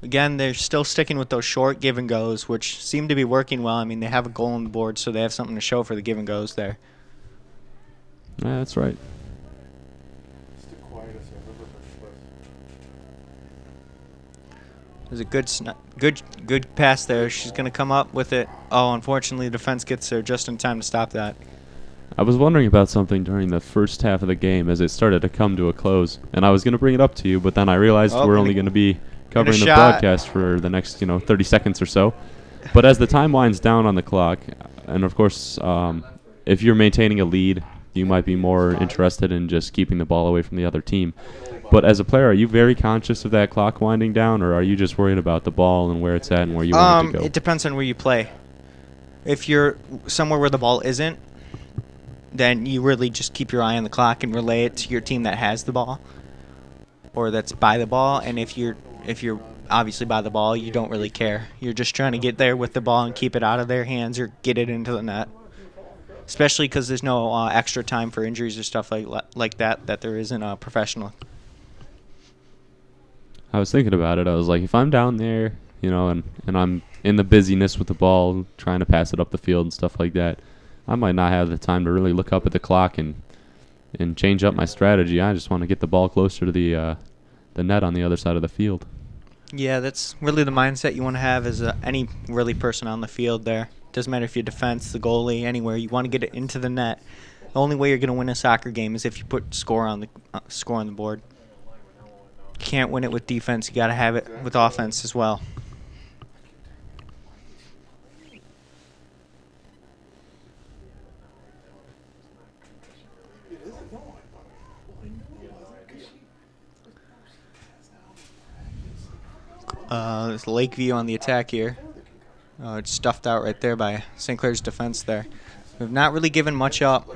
Again, they're still sticking with those short give and goes, which seem to be working well. I mean, they have a goal on the board, so they have something to show for the give and goes there. Yeah, that's right. There's a good pass there. She's going to come up with it. Oh, unfortunately, the defense gets there just in time to stop that. I was wondering about something during the first half of the game as it started to come to a close, and I was going to bring it up to you, but then I realized we're only going to be covering the broadcast for the next 30 seconds or so. But as the time winds down on the clock, and of course, if you're maintaining a lead, you might be more interested in just keeping the ball away from the other team. But as a player, are you very conscious of that clock winding down, or are you just worried about the ball and where it's at and where you want it to go? It depends on where you play. If you're somewhere where the ball isn't, then you really just keep your eye on the clock and relay it to your team that has the ball or that's by the ball. And if you're obviously by the ball, you don't really care. You're just trying to get there with the ball and keep it out of their hands or get it into the net. Especially because there's no extra time for injuries or stuff like that there is in a professional. I was thinking about it. I was like, if I'm down there, and I'm in the busyness with the ball, trying to pass it up the field and stuff like that, I might not have the time to really look up at the clock and change up my strategy. I just want to get the ball closer to the net on the other side of the field. Yeah, that's really the mindset you want to have as any really person on the field there. Doesn't matter if you're defense, the goalie, anywhere. You want to get it into the net. The only way you're going to win a soccer game is if you put score on the board. You can't win it with defense. You got to have it with offense as well. There's Lakeview on the attack here. It's stuffed out right there by St. Clair's defense there. We've not really given much up.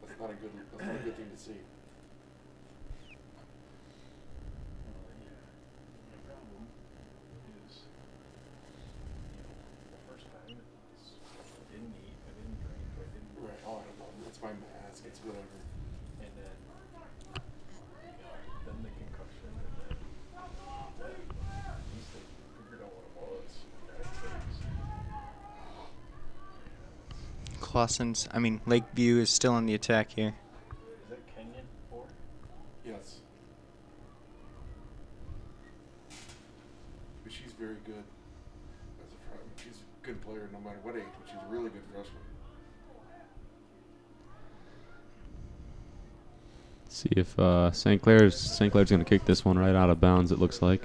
That's not a good thing to see. Right, oh, I don't know. It's my mask, it's whatever. And then the concussion, and then figured out what it was. Lakeview is still on the attack here. Is that Kenyon for? Yes. But she's very good as a freshman. She's a good player no matter what age, but she's a really good freshman. See if St. Clair's going to kick this one right out of bounds, it looks like.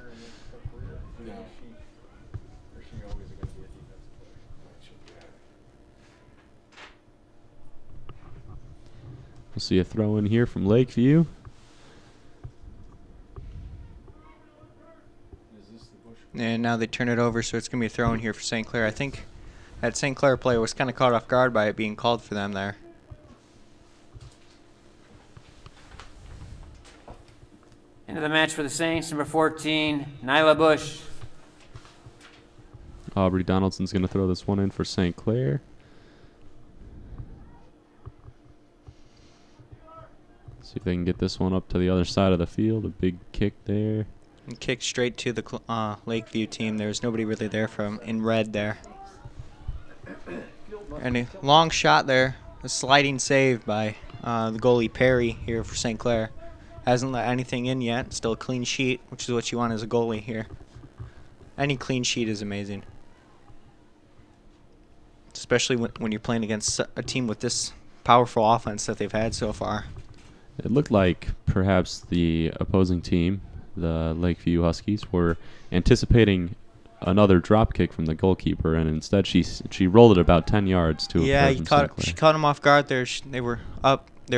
We'll see a throw in here from Lakeview. And now they turn it over, so it's going to be a throw in here for St. Clair. I think that St. Clair player was kind of caught off guard by it being called for them there. Into the match for the Saints, number 14, Nyla Bush. Aubrey Donaldson's going to throw this one in for St. Clair. See if they can get this one up to the other side of the field. A big kick there. And kicked straight to the Lakeview team. There's nobody really there from in red there. And a long shot there. A sliding save by the goalie Perry here for St. Clair. Hasn't let anything in yet. Still a clean sheet, which is what you want as a goalie here. Any clean sheet is amazing. Especially when you're playing against a team with this powerful offense that they've had so far. It looked like perhaps the opposing team, the Lakeview Huskies, were anticipating another drop kick from the goalkeeper, and instead she rolled it about 10 yards to yeah, she caught him off guard there. They were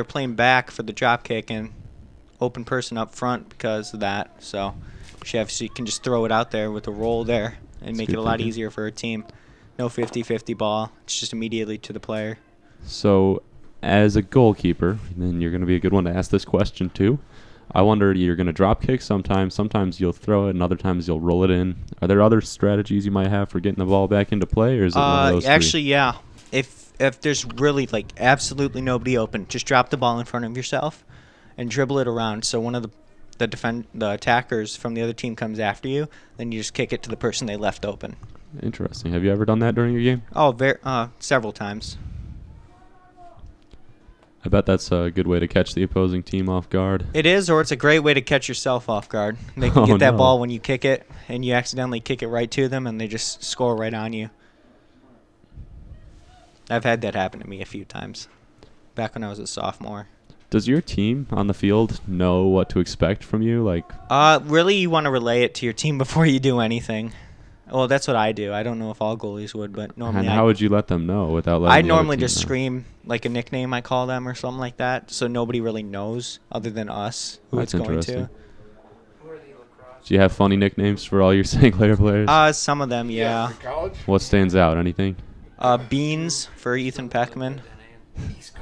playing back for the drop kick and open person up front because of that. So she obviously can just throw it out there with a roll there and make it a lot easier for her team. No 50-50 ball. It's just immediately to the player. So as a goalkeeper, then you're going to be a good one to ask this question too. I wonder, you're going to drop kick sometimes you'll throw it, and other times you'll roll it in. Are there other strategies you might have for getting the ball back into play, or is it one of those actually, three? yeah. If there's really like absolutely nobody open, just drop the ball in front of yourself and dribble it around. So one of the attackers from the other team comes after you, then you just kick it to the person they left open. Interesting. Have you ever done that during your game? Oh, several times. I bet that's a good way to catch the opposing team off guard. It is, or it's a great way to catch yourself off guard. They can get that ball when you kick it, and you accidentally kick it right to them, and they just score right on you. I've had that happen to me a few times, back when I was a sophomore. Does your team on the field know what to expect from you? Really, you want to relay it to your team before you do anything. Well, that's what I do. I don't know if all goalies would, but normally. And how would you let them know without letting? I normally just scream like a nickname I call them or something like that, so nobody really knows other than us who it's going to. Do you have funny nicknames for all your St. Clair players? Some of them, yeah. What stands out? Anything? Beans for Ethan Peckman.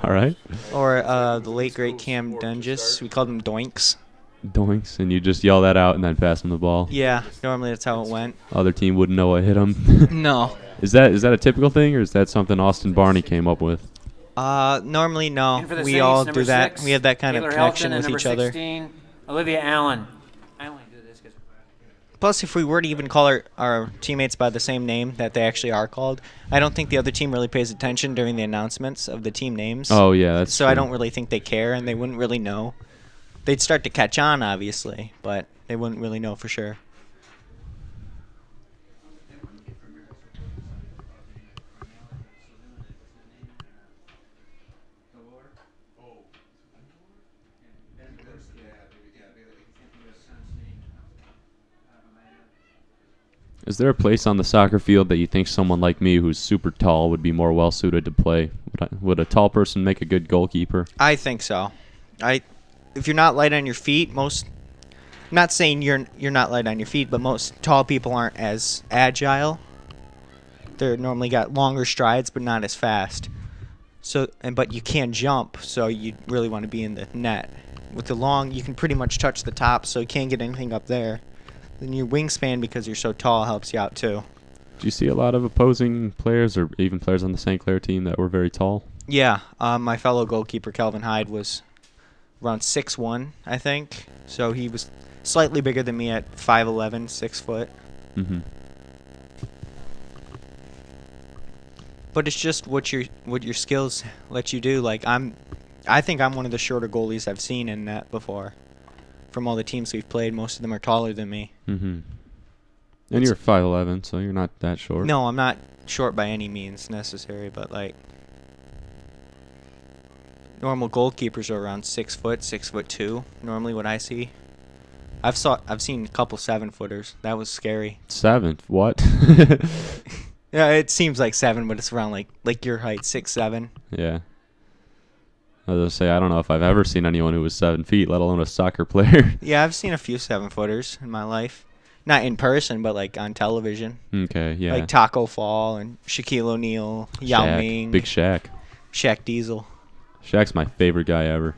All right. Or the late great Cam Dungis. We called them Doinks. Doinks, and you just yell that out and then pass them the ball. Yeah, normally that's how it went. Other team wouldn't know what hit them. No. Is that a typical thing, or is that something Austin Barney came up with? Normally no. We Saints, all do that. 6, We have that kind Taylor of connection Helton, with and each number other. 16, Olivia Allen. I only do this because. Plus, if we were to even call our teammates by the same name that they actually are called, I don't think the other team really pays attention during the announcements of the team names. Oh, yeah, that's so true. I don't really think they care, and they wouldn't really know. They'd start to catch on, obviously, but they wouldn't really know for sure. Is there a place on the soccer field that you think someone like me who's super tall would be more well-suited to play? Would a tall person make a good goalkeeper? I think so. If you're not light on your feet, I'm not saying you're not light on your feet, but most tall people aren't as agile. They're normally got longer strides, but not as fast. But you can jump, so you really want to be in the net. With the long, you can pretty much touch the top, so you can't get anything up there. Then your wingspan, because you're so tall, helps you out too. Do you see a lot of opposing players or even players on the St. Clair team that were very tall? Yeah, my fellow goalkeeper, Calvin Hyde, was around 6'1", I think. So he was slightly bigger than me at 5'11", 6 foot. Mm-hmm. But it's just what your skills let you do. Like I think I'm one of the shorter goalies I've seen in that before. From all the teams we've played, most of them are taller than me. Mm-hmm. And you're 5'11", so you're not that short. No, I'm not short by any means necessary, but normal goalkeepers are around 6 foot, 6'2". Normally, what I see. I've seen a couple 7-footers. That was scary. 7? What? Yeah, it seems like 7, but it's around like your height, 6'7". Yeah. I was gonna say, I don't know if I've ever seen anyone who was 7 feet, let alone a soccer player. Yeah, I've seen a few 7-footers in my life. Not in person, but like on television. Okay, yeah. Like Taco Fall and Shaquille O'Neal, Yao Shaq, Ming. Big Shaq. Shaq Diesel. Shaq's my favorite guy ever.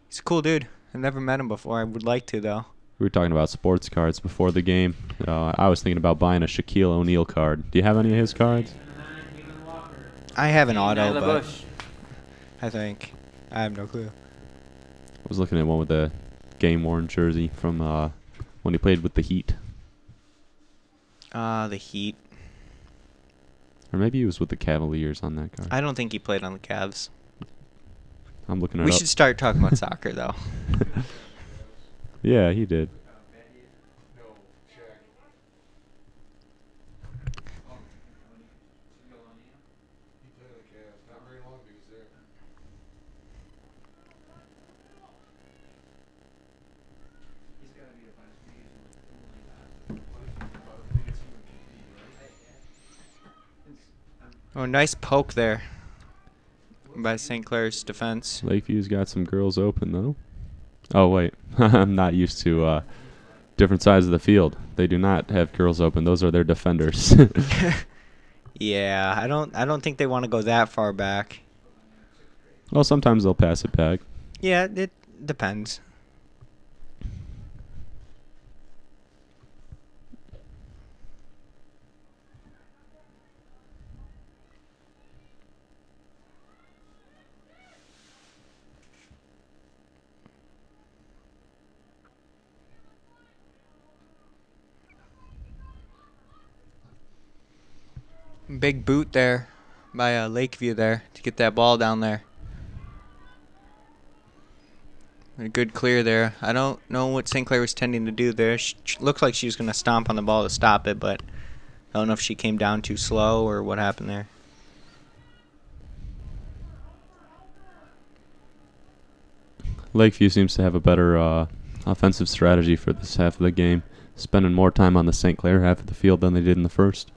He's a cool dude. I've never met him before. I would like to, though. We were talking about sports cards before the game. I was thinking about buying a Shaquille O'Neal card. Do you have any of his cards? I have an auto, Nyla but Bush. I think. I have no clue. I was looking at one with the game-worn jersey from when he played with the Heat. The Heat. Or maybe he was with the Cavaliers on that card. I don't think he played on the Cavs. I'm looking it We up. should start talking about soccer, though. Yeah, he did. Oh, nice poke there by St. Clair's defense. Lakeview's got some girls open, though. Oh, wait. I'm not used to different sides of the field. They do not have girls open. Those are their defenders. Yeah, I don't think they want to go that far back. Well, sometimes they'll pass it back. Yeah, it depends. Big boot there by Lakeview there to get that ball down there. A good clear there. I don't know what St. Clair was tending to do there. She looks like she was going to stomp on the ball to stop it, but I don't know if she came down too slow or what happened there. Lakeview seems to have a better offensive strategy for this half of the game, spending more time on the St. Clair half of the field than they did in the first.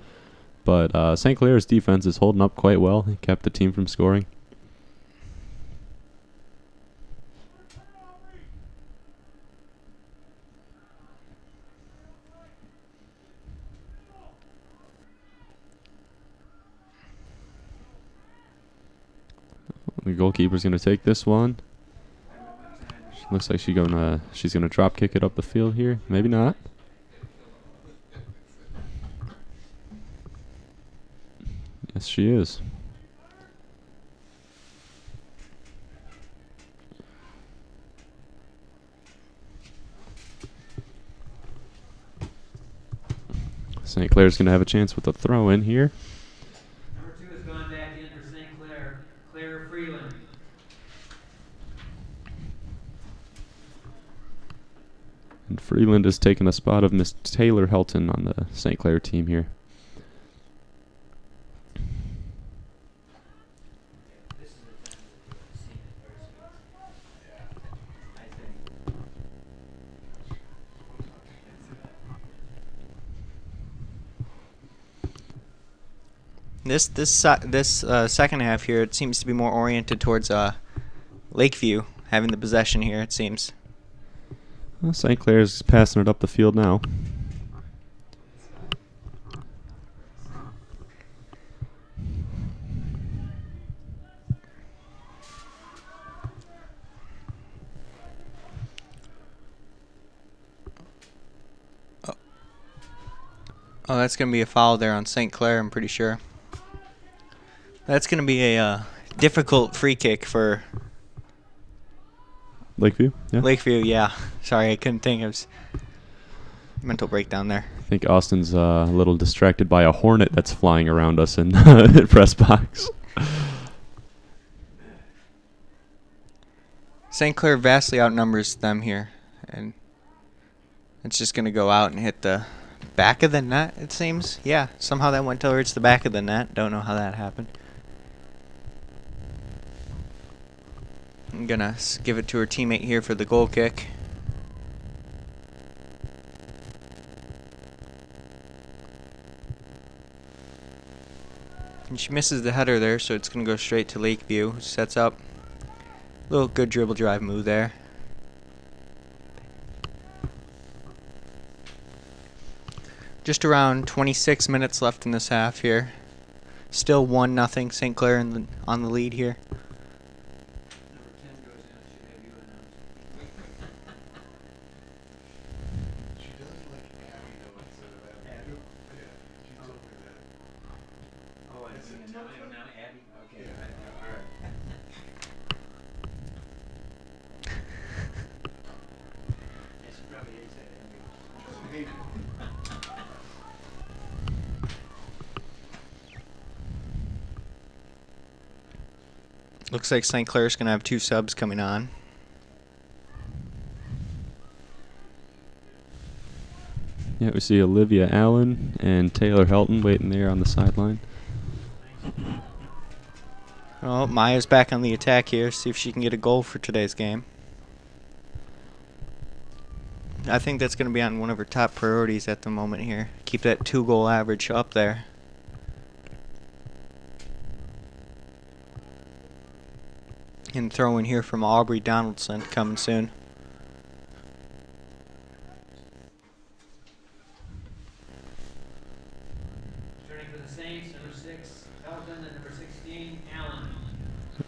But St. Clair's defense is holding up quite well. It kept the team from scoring. The goalkeeper's going to take this one. Looks like she's gonna drop kick it up the field here. Maybe not. Yes, she is. St. Clair's going to have a chance with a throw in here. Number 2 has gone back in for St. Clair. Claire Freeland. And Freeland has taken a spot of Miss Taylor Helton on the St. Clair team here. This second half here, it seems to be more oriented towards Lakeview having the possession here, it seems. Well, St. Clair's passing it up the field now. Oh, that's going to be a foul there on St. Clair, I'm pretty sure. That's going to be a difficult free kick for Lakeview? Yeah. Lakeview, yeah. Sorry, I couldn't think. It was mental breakdown there. I think Austin's a little distracted by a hornet that's flying around us in the press box. St. Clair vastly outnumbers them here, and it's just going to go out and hit the back of the net, it seems. Yeah, somehow that went towards the back of the net. Don't know how that happened. I'm going to give it to her teammate here for the goal kick. And she misses the header there, so it's going to go straight to Lakeview. Sets up. Little good dribble drive move there. Just around 26 minutes left in this half here. Still 1-0 St. Clair on the lead here. Looks like St. Clair's going to have 2 subs coming on. Yeah, we see Olivia Allen and Taylor Helton waiting there on the sideline. Oh, Maya's back on the attack here. See if she can get a goal for today's game. I think that's going to be on one of her top priorities at the moment here. Keep that 2-goal average up there. And throw in here from Aubrey Donaldson coming soon. Turning for the Saints, number 6, Helton, and number 16, Allen.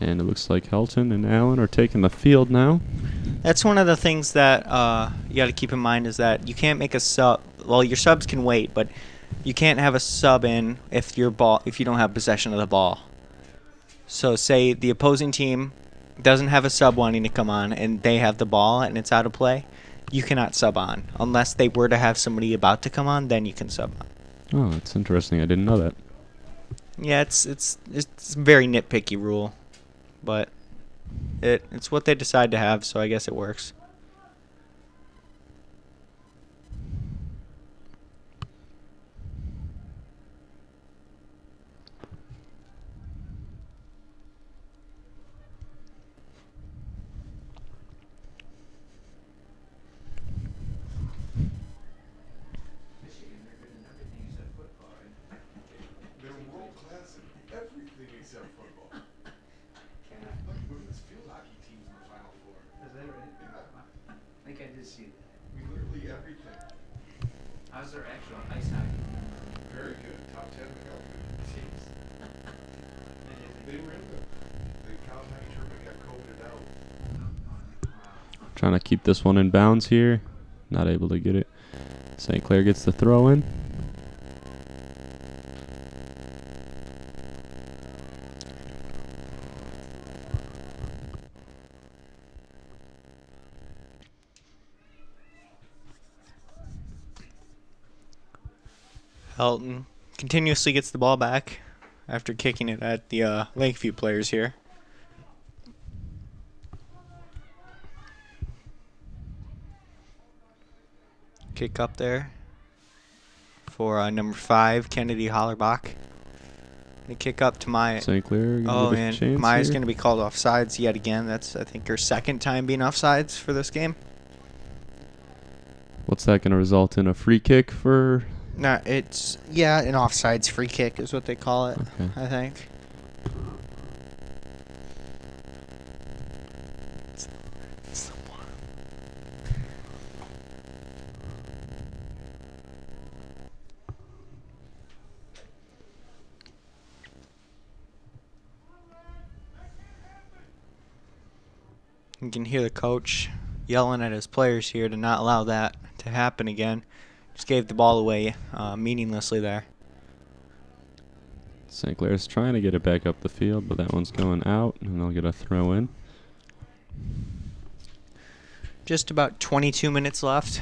And it looks like Helton and Allen are taking the field now. That's one of the things that you got to keep in mind is that you can't make a sub. Well, your subs can wait, but you can't have a sub in if you don't have possession of the ball. So say the opposing team doesn't have a sub wanting to come on and they have the ball and it's out of play, you cannot sub on. Unless they were to have somebody about to come on, then you can sub on. Oh, that's interesting. I didn't know that. Yeah, it's a very nitpicky rule, but it's what they decide to have, so I guess it works. How's their actual ice hockey? Very good. Top 10 teams. They were in the Cal County tournament, got COVID out. Trying to keep this one in bounds here. Not able to get it. St. Clair gets the throw in. Helton continuously gets the ball back after kicking it at the Lakeview players here. Kick up there for number 5, Kennedy Hollerbach. The kick up to Maya. St. Clair. Oh, and Maya's going to be called offsides yet again. That's, I think, her second time being offsides for this game. What's that going to result in? A free kick for... No, it's, yeah, an offsides free kick is what they call it, okay. I think. You can hear the coach yelling at his players here to not allow that to happen again. Just gave the ball away meaninglessly there. St. Clair's trying to get it back up the field, but that one's going out, and they'll get a throw in. Just about 22 minutes left.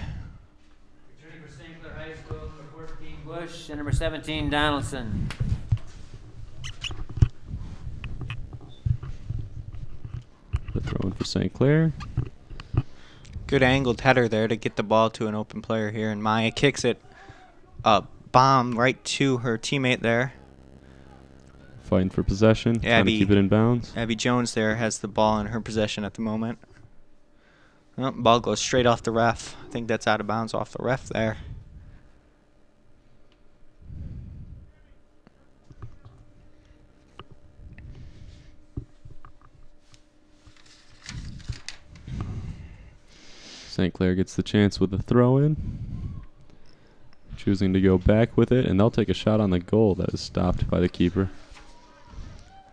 Returning for St. Clair High School, number 14, Bush, and number 17, Donaldson. The throw in for St. Clair. Good angled header there to get the ball to an open player here, and Maya kicks it a bomb right to her teammate there. fighting for possession, trying to keep it in bounds. Abby Jones there has the ball in her possession at the moment. Oh, ball goes straight off the ref. I think that's out of bounds off the ref there. St. Clair gets the chance with the throw-in. Choosing to go back with it, and they'll take a shot on the goal that is stopped by the keeper.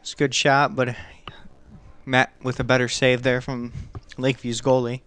It's a good shot, but Matt with a better save there from Lakeview's goalie.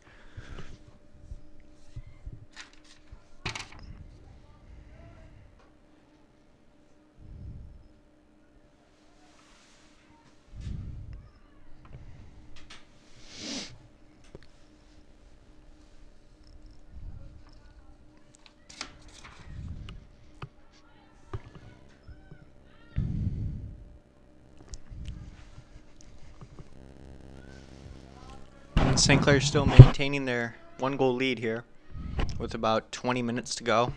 St. Clair's still maintaining their 1-goal lead here with about 20 minutes to go.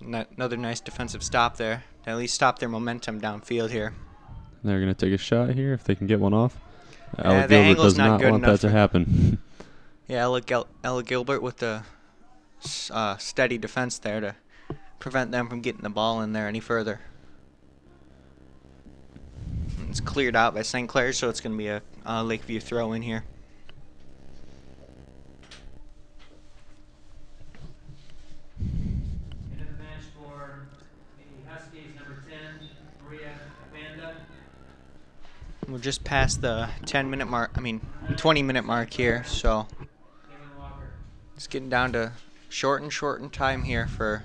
Another nice defensive stop there to at least stop their momentum downfield here. They're going to take a shot here if they can get one off. Yeah, Ella Gilbert does not want that to happen. Yeah, Ella Gilbert with the steady defense there to prevent them from getting the ball in there any further. It's cleared out by St. Clair, so it's going to be a Lakeview throw in here. End of the match for the Huskies, number 10, Maria Amanda. We're just past the 20-minute mark here, so it's getting down to shortened time here for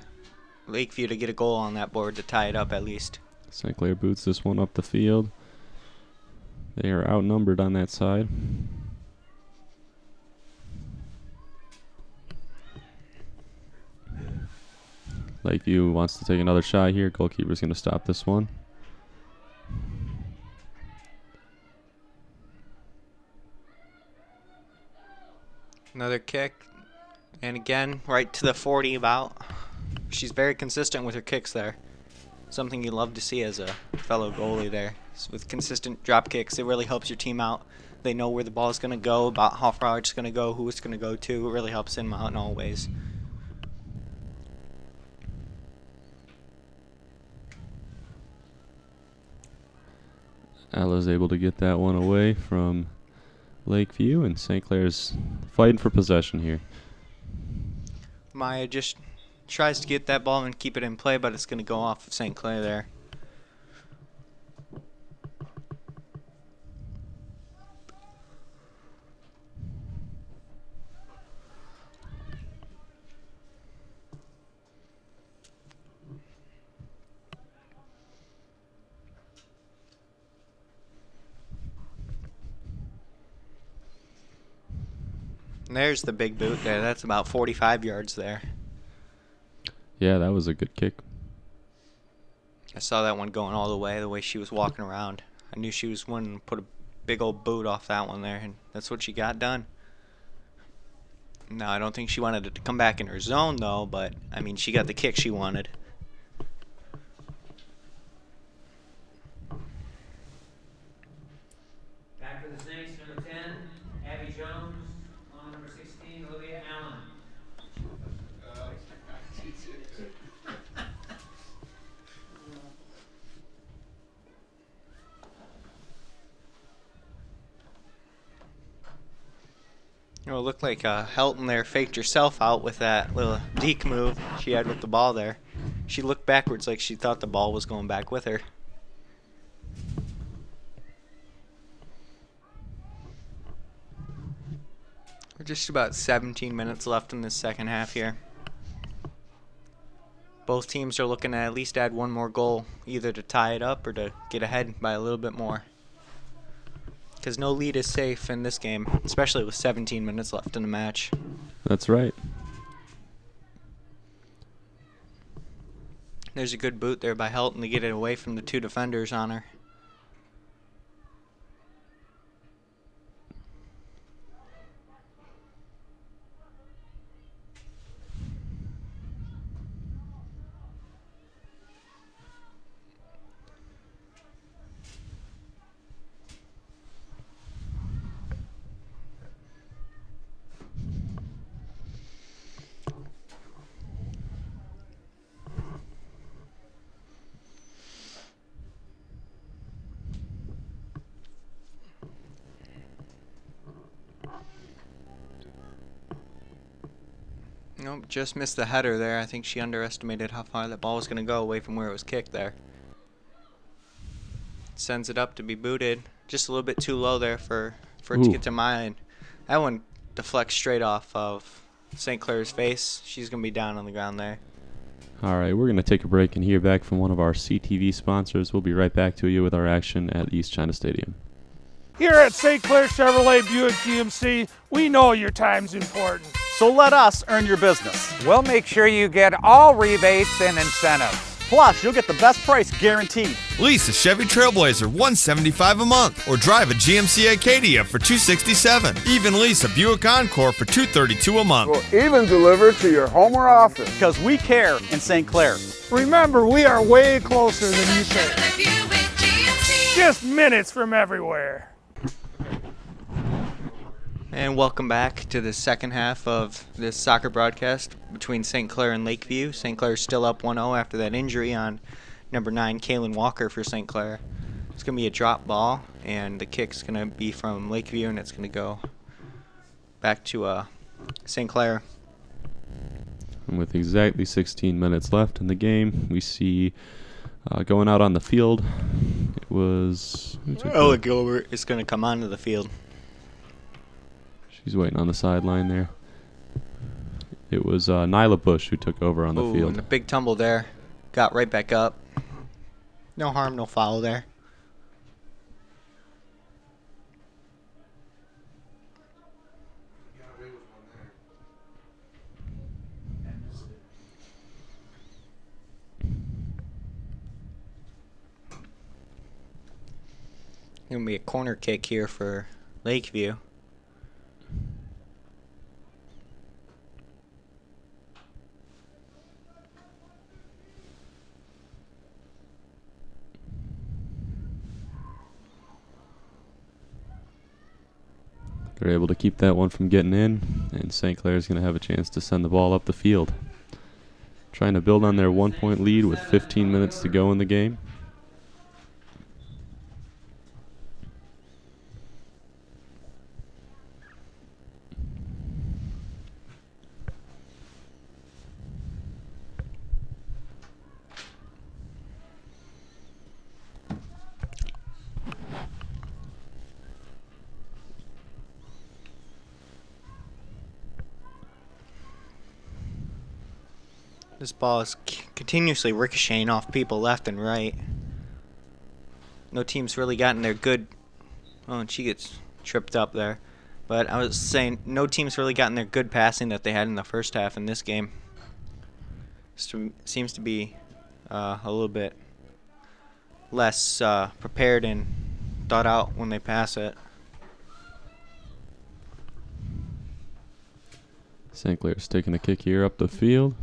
Lakeview to get a goal on that board to tie it up at least. St. Clair boots this one up the field. They are outnumbered on that side. Lakeview wants to take another shot here. Goalkeeper's going to stop this one. Another kick. And again, right to the 40 about. She's very consistent with her kicks there. Something you love to see as a fellow goalie there. So with consistent drop kicks, it really helps your team out. They know where the ball is going to go, about how far it's going to go, who it's going to go to. It really helps them out in all ways. Ella's able to get that one away from Lakeview, and St. Clair's fighting for possession here. Maya just tries to get that ball and keep it in play, but it's going to go off of St. Clair there. And there's the big boot there. That's about 45 yards there. Yeah, that was a good kick. I saw that one going all the way she was walking around. I knew she was wanting to put a big old boot off that one there, and that's what she got done. No, I don't think she wanted it to come back in her zone, though, but, I mean, she got the kick she wanted. Back for the Saints, number 10, Abby Jones. On number 16, Olivia Allen. It looked like Helton there faked herself out with that little deke move she had with the ball there. She looked backwards like she thought the ball was going back with her. We're just about 17 minutes left in this second half here. Both teams are looking to at least add one more goal, either to tie it up or to get ahead by a little bit more. Because no lead is safe in this game, especially with 17 minutes left in the match. That's right. There's a good boot there by Helton to get it away from the two defenders on her. Nope, just missed the header there. I think she underestimated how far that ball was going to go away from where it was kicked there. Sends it up to be booted. Just a little bit too low there for it to get to Maya. And that one deflects straight off of St. Clair's face. She's going to be down on the ground there. All right, we're going to take a break and hear back from one of our CTV sponsors. We'll be right back to you with our action at East China Stadium. Here at St. Clair Chevrolet Buick GMC, we know your time's important. So let us earn your business. We'll make sure you get all rebates and incentives. Plus, you'll get the best price guaranteed. Lease a Chevy Trailblazer $175 a month, or drive a GMC Acadia for $267. Even lease a Buick Encore for $232 a month. We'll even deliver to your home or office. Because we care in St. Clair. Remember, we are way closer than you think. Just minutes from everywhere. And welcome back to the second half of this soccer broadcast between St. Clair and Lakeview. St. Clair's still up 1-0 after that injury on number 9, Kaylin Walker for St. Clair. It's going to be a drop ball, and the kick's going to be from Lakeview, and it's going to go back to St. Clair. And with exactly 16 minutes left in the game, we see going out on the field, it was... Ella Gilbert is going to come onto the field. She's waiting on the sideline there. It was Nyla Bush who took over on the field. And a big tumble there. Got right back up. No harm, no foul there. Going to be a corner kick here for Lakeview. They're able to keep that one from getting in, and St. Clair's going to have a chance to send the ball up the field. Trying to build on their 1-point lead with 15 minutes to go in the game. This ball is continuously ricocheting off people left and right. No team's really gotten their good... Oh, and she gets tripped up there. But I was saying, no team's really gotten their good passing that they had in the first half in this game. Seems to be a little bit less prepared and thought out when they pass it. St. Clair's taking a kick here up the field.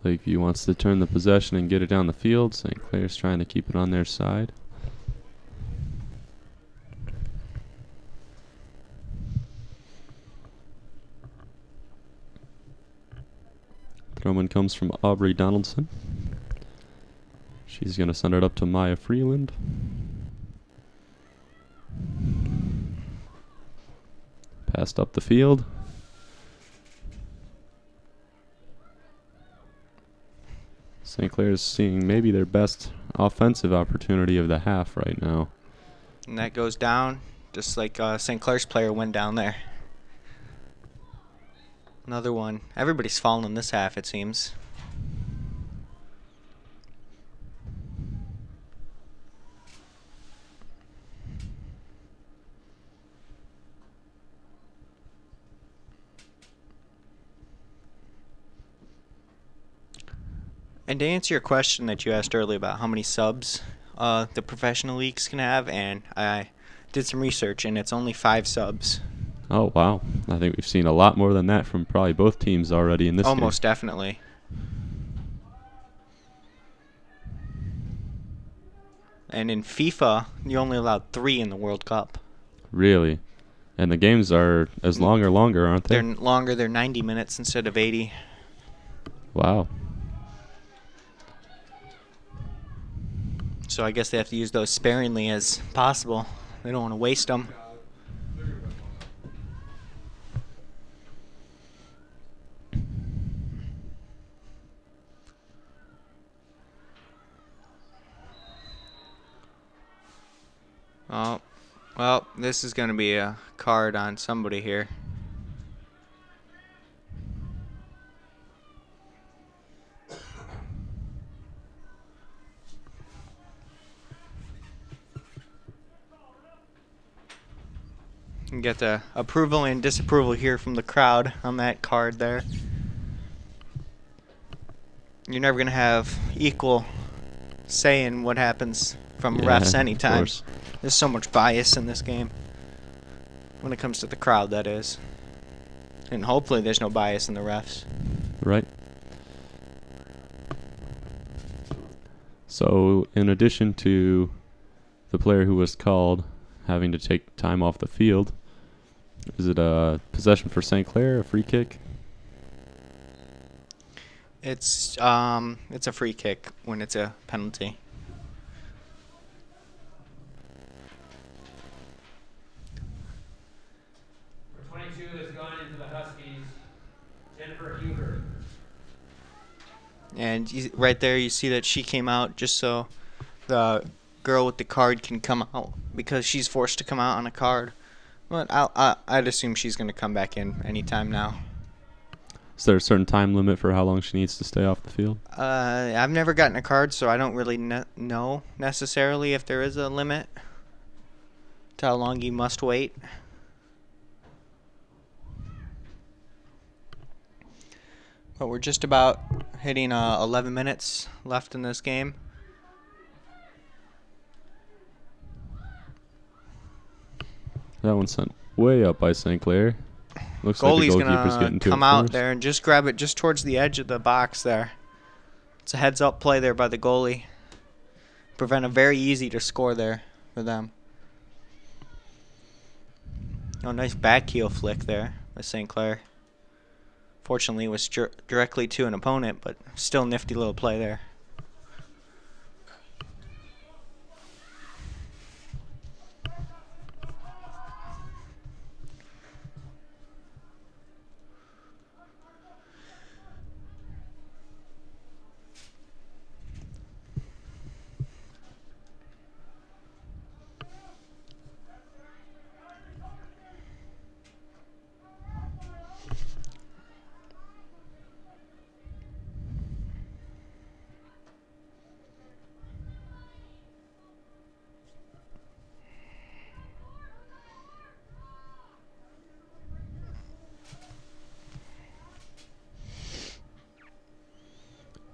Lakeview wants to turn the possession and get it down the field. St. Clair's trying to keep it on their side. Throwman comes from Aubrey Donaldson. She's going to send it up to Maya Freeland. Passed up the field. St. Clair's seeing maybe their best offensive opportunity of the half right now. And that goes down, just like St. Clair's player went down there. Another one. Everybody's fallen in this half, it seems. And to answer your question that you asked earlier about how many subs the professional leagues can have, and I did some research, and it's only 5 subs. Oh, wow. I think we've seen a lot more than that from probably both teams already in this game. Most definitely. And in FIFA, you only allowed 3 in the World Cup. Really? And the games are as long or longer, aren't they? They're longer. They're 90 minutes instead of 80. Wow. So I guess they have to use those sparingly as possible. They don't want to waste them. Oh, well, this is going to be a card on somebody here. You can get the approval and disapproval here from the crowd on that card there. You're never going to have equal say in what happens from refs anytime. There's so much bias in this game. When it comes to the crowd, that is. And hopefully there's no bias in the refs. Right. So, in addition to the player who was called having to take time off the field, is it a possession for St. Clair, a free kick? It's a free kick when it's a penalty. And right there you see that she came out just so the girl with the card can come out because she's forced to come out on a card. But I'd assume she's going to come back in anytime now. Is there a certain time limit for how long she needs to stay off the field? I've never gotten a card, so I don't really know necessarily if there is a limit to how long you must wait. But we're just about hitting 11 minutes left in this game. That one sent way up by St. Clair. Looks Goalie's like the goalkeeper's getting to come it out first. there and just grab it just towards the edge of the box there. It's a heads-up play there by the goalie. Prevent a very easy to score there for them. Oh, nice back heel flick there by St. Clair. Fortunately, it was directly to an opponent, but still nifty little play there.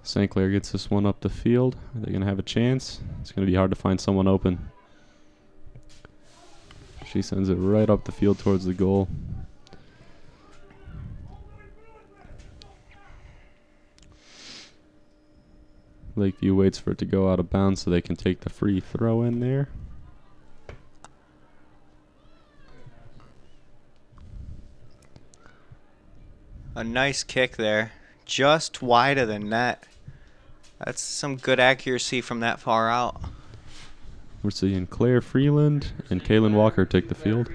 St. Clair gets this one up the field. Are they going to have a chance? It's going to be hard to find someone open. She sends it right up the field towards the goal. Lakeview waits for it to go out of bounds so they can take the free throw in there. A nice kick there. Just wide of the net. That's some good accuracy from that far out. We're seeing Claire Freeland and Kaylin Walker take the field.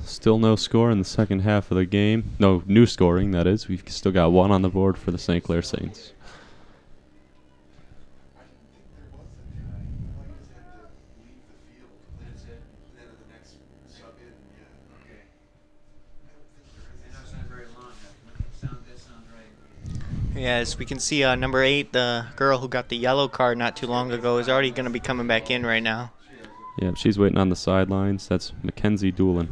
Still no score in the second half of the game. No new scoring, that is. We've still got one on the board for the St. Clair Saints. Yeah, as we can see, number 8, the girl who got the yellow card not too long ago, is already going to be coming back in right now. Yeah, she's waiting on the sidelines. That's Mackenzie Doolin.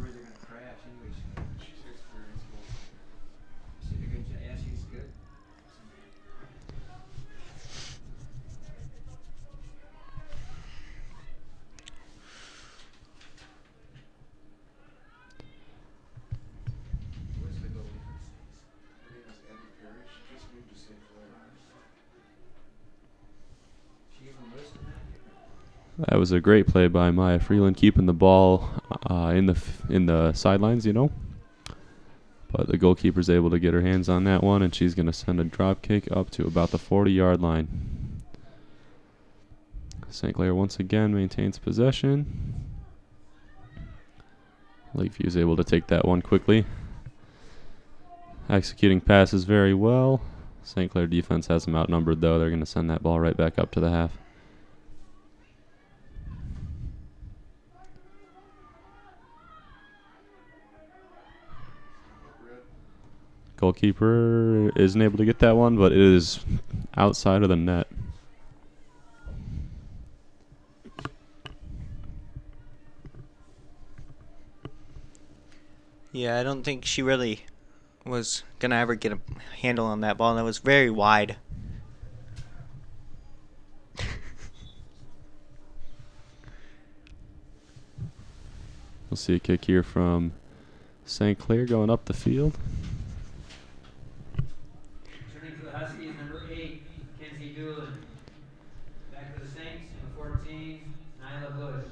That was a great play by Maya Freeland, keeping the ball in the sidelines, you know. But the goalkeeper's able to get her hands on that one, and she's going to send a drop kick up to about the 40-yard line. St. Clair once again maintains possession. Lakeview is able to take that one quickly. Executing passes very well. St. Clair defense has them outnumbered, though. They're going to send that ball right back up to the half. Goalkeeper isn't able to get that one, but it is outside of the net. Yeah, I don't think she really was going to ever get a handle on that ball. That was very wide. We'll see a kick here from St. Clair going up the field. Turning to the Huskies, number 8, Kenzie Doolin. Back to the Saints, number 14, Nyla Bush.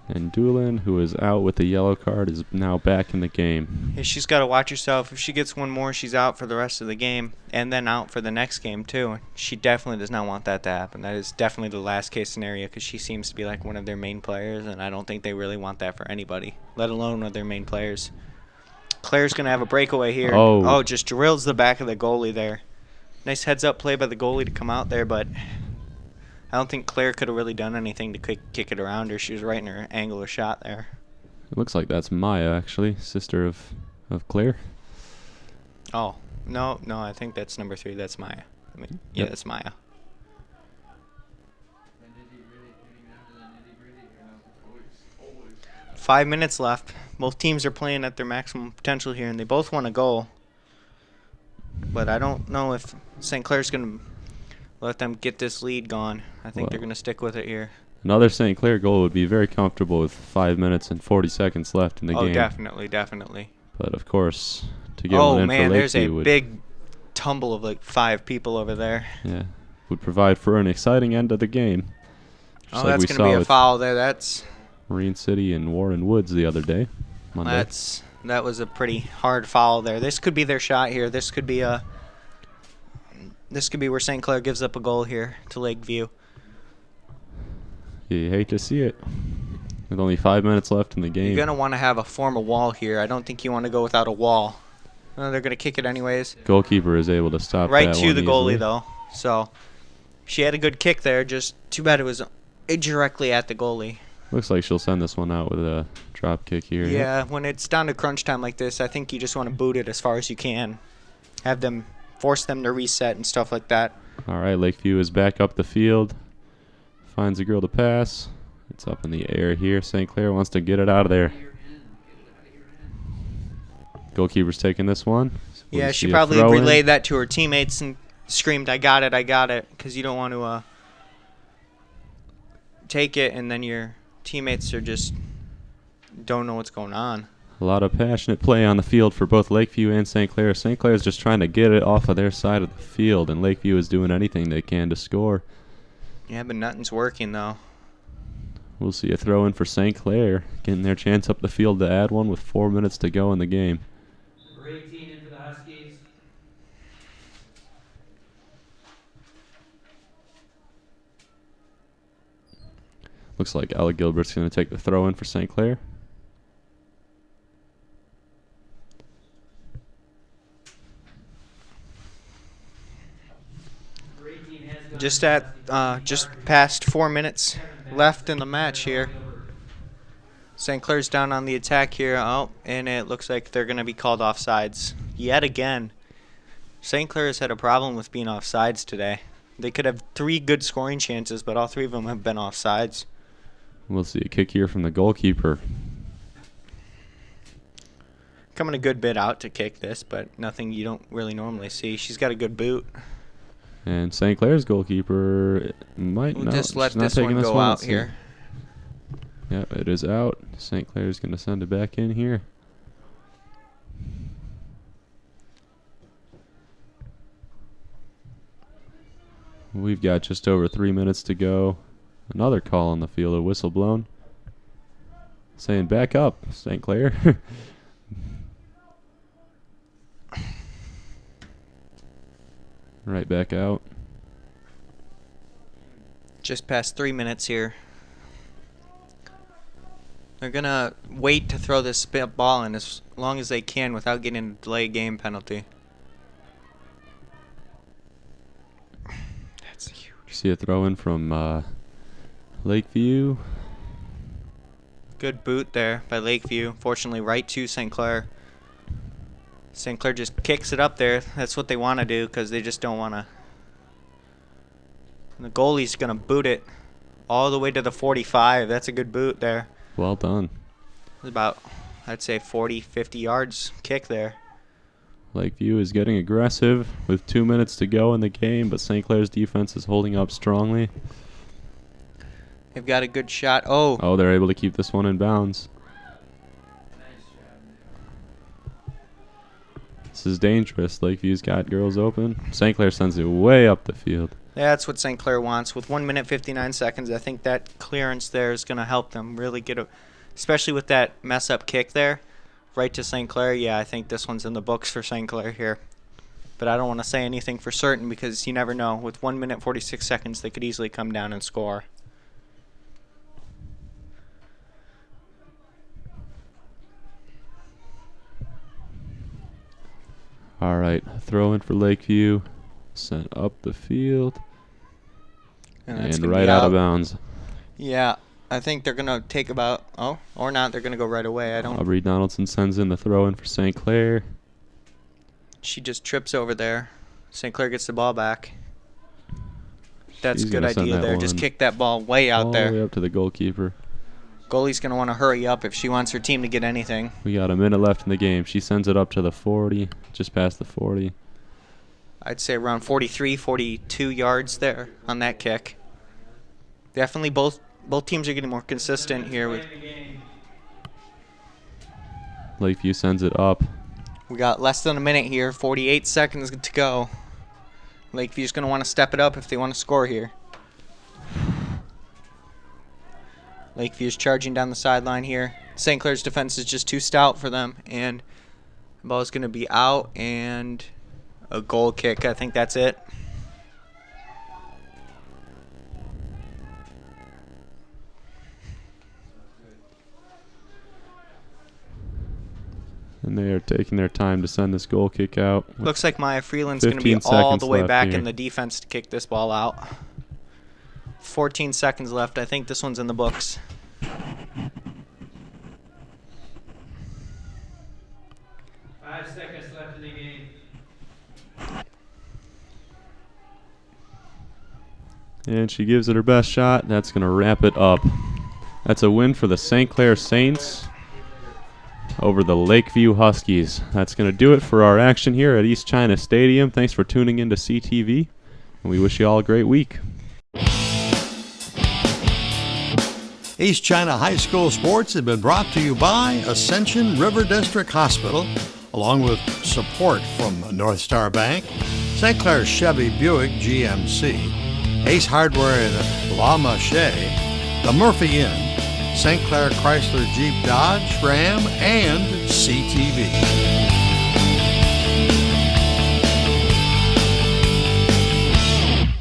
And Doolin, who is out with the yellow card, is now back in the game. Yeah, she's got to watch herself. If she gets one more, she's out for the rest of the game, and then out for the next game, too. She definitely does not want that to happen. That is definitely the last case scenario, because she seems to be like one of their main players, and I don't think they really want that for anybody, let alone one of their main players. Claire's going to have a breakaway here. Oh, just drills the back of the goalie there. Nice heads-up play by the goalie to come out there, but I don't think Claire could have really done anything to kick it around her. She was right in her angle of shot there. It looks like that's Maya, actually, sister of Claire. Oh, no, I think that's number 3. That's Maya. I mean, yeah, Yep. that's Maya. Always. 5 minutes left. Both teams are playing at their maximum potential here, and they both want a goal. But I don't know if St. Clair's going to let them get this lead gone. I think they're going to stick with it here. Another St. Clair goal would be very comfortable with 5 minutes and 40 seconds left in the game. Oh, definitely. But, of course, to get one in for Lakeview there's a big tumble of like 5 people over there. Yeah, would provide for an exciting end of the game. Oh, that's going to be a foul there. That's Marine City and Warren Woods the other day, Monday. That was a pretty hard foul there. This could be their shot here. This could be where St. Clair gives up a goal here to Lakeview. You hate to see it. With only 5 minutes left in the game. You're going to want to have a form of wall here. I don't think you want to go without a wall. They're going to kick it anyways. Goalkeeper is able to stop right that to one the goalie, easily. though. So she had a good kick there. Just too bad it was directly at the goalie. Looks like she'll send this one out with a drop kick here. Yeah, when it's down to crunch time like this, I think you just want to boot it as far as you can. Force them to reset and stuff like that. All right, Lakeview is back up the field. Finds a girl to pass. It's up in the air here. St. Clair wants to get it out of there. Goalkeeper's taking this one. Yeah, she probably relayed that to her teammates and screamed, I got it, because you don't want to take it and then your teammates are just don't know what's going on. A lot of passionate play on the field for both Lakeview and St. Clair. St. Clair is just trying to get it off of their side of the field, and Lakeview is doing anything they can to score. Yeah, but nothing's working, though. We'll see a throw in for St. Clair, getting their chance up the field to add one with 4 minutes to go in the game. Number 18 in for the Huskies. Looks like Ella Gilbert's going to take the throw in for St. Clair. Just past 4 minutes left in the match here. St. Clair's down on the attack here. Oh, and it looks like they're going to be called offsides yet again. St. Clair has had a problem with being offsides today. They could have 3 good scoring chances, but all 3 of them have been offsides. We'll see a kick here from the goalkeeper. Coming a good bit out to kick this, but nothing you don't really normally see. She's got a good boot. And St. Clair's goalkeeper might not. Just let this one go out here. Yep, it is out. St. Clair's going to send it back in here. We've got just over 3 minutes to go Another call on the field, a whistle blown. Saying back up, St. Clair. Right back out. Just past 3 minutes here. They're going to wait to throw this ball in as long as they can without getting a delay game penalty. That's huge. See a throw in from Lakeview. Good boot there by Lakeview. Fortunately, right to St. Clair. St. Clair just kicks it up there. That's what they want to do because they just don't want to. And the goalie's going to boot it all the way to the 45. That's a good boot there. Well done. It's about, I'd say, 40, 50 yards kick there. Lakeview is getting aggressive with 2 minutes to go in the game, but St. Clair's defense is holding up strongly. They've got a good shot. Oh, they're able to keep this one in bounds. This is dangerous. Lakeview's got girls open. St. Clair sends it way up the field. That's what St. Clair wants. With 1 minute 59 seconds, I think that clearance there is going to help them really get a, especially with that mess up kick there, right to St. Clair. Yeah, I think this one's in the books for St. Clair here. But I don't want to say anything for certain because you never know. With 1 minute 46 seconds, they could easily come down and score. All right, throw in for Lakeview. Sent up the field. And right out of bounds. Yeah, I think they're going to take about, or not, they're going to go right away. I don't. Aubrey Donaldson sends in the throw in for St. Clair. She just trips over there. St. Clair gets the ball back. That's a good idea there. Just kick that ball way out there. All the way up to the goalkeeper. Goalie's going to want to hurry up if she wants her team to get anything. We got a minute left in the game. She sends it up to the 40, just past the 40. I'd say around 43, 42 yards there on that kick. Definitely both teams are getting more consistent here. With Lakeview sends it up. We got less than a minute here, 48 seconds to go. Lakeview's going to want to step it up if they want to score here. Lakeview's charging down the sideline here. St. Clair's defense is just too stout for them, and the ball is going to be out and a goal kick. I think that's it. And they are taking their time to send this goal kick out. Looks like Maya Freeland's going to be all the way back in the defense to kick this ball out. 14 seconds left. I think this one's in the books. And she gives it her best shot. That's going to wrap it up. That's a win for the St. Clair Saints over the Lakeview Huskies. That's going to do it for our action here at East China Stadium. Thanks for tuning in to CTV, and we wish you all a great week. East China High School sports have been brought to you by Ascension River District Hospital, along with support from North Star Bank, St. Clair Chevy Buick GMC, Ace Hardware in La Mache, the Murphy Inn, St. Clair Chrysler Jeep Dodge Ram, and CTV.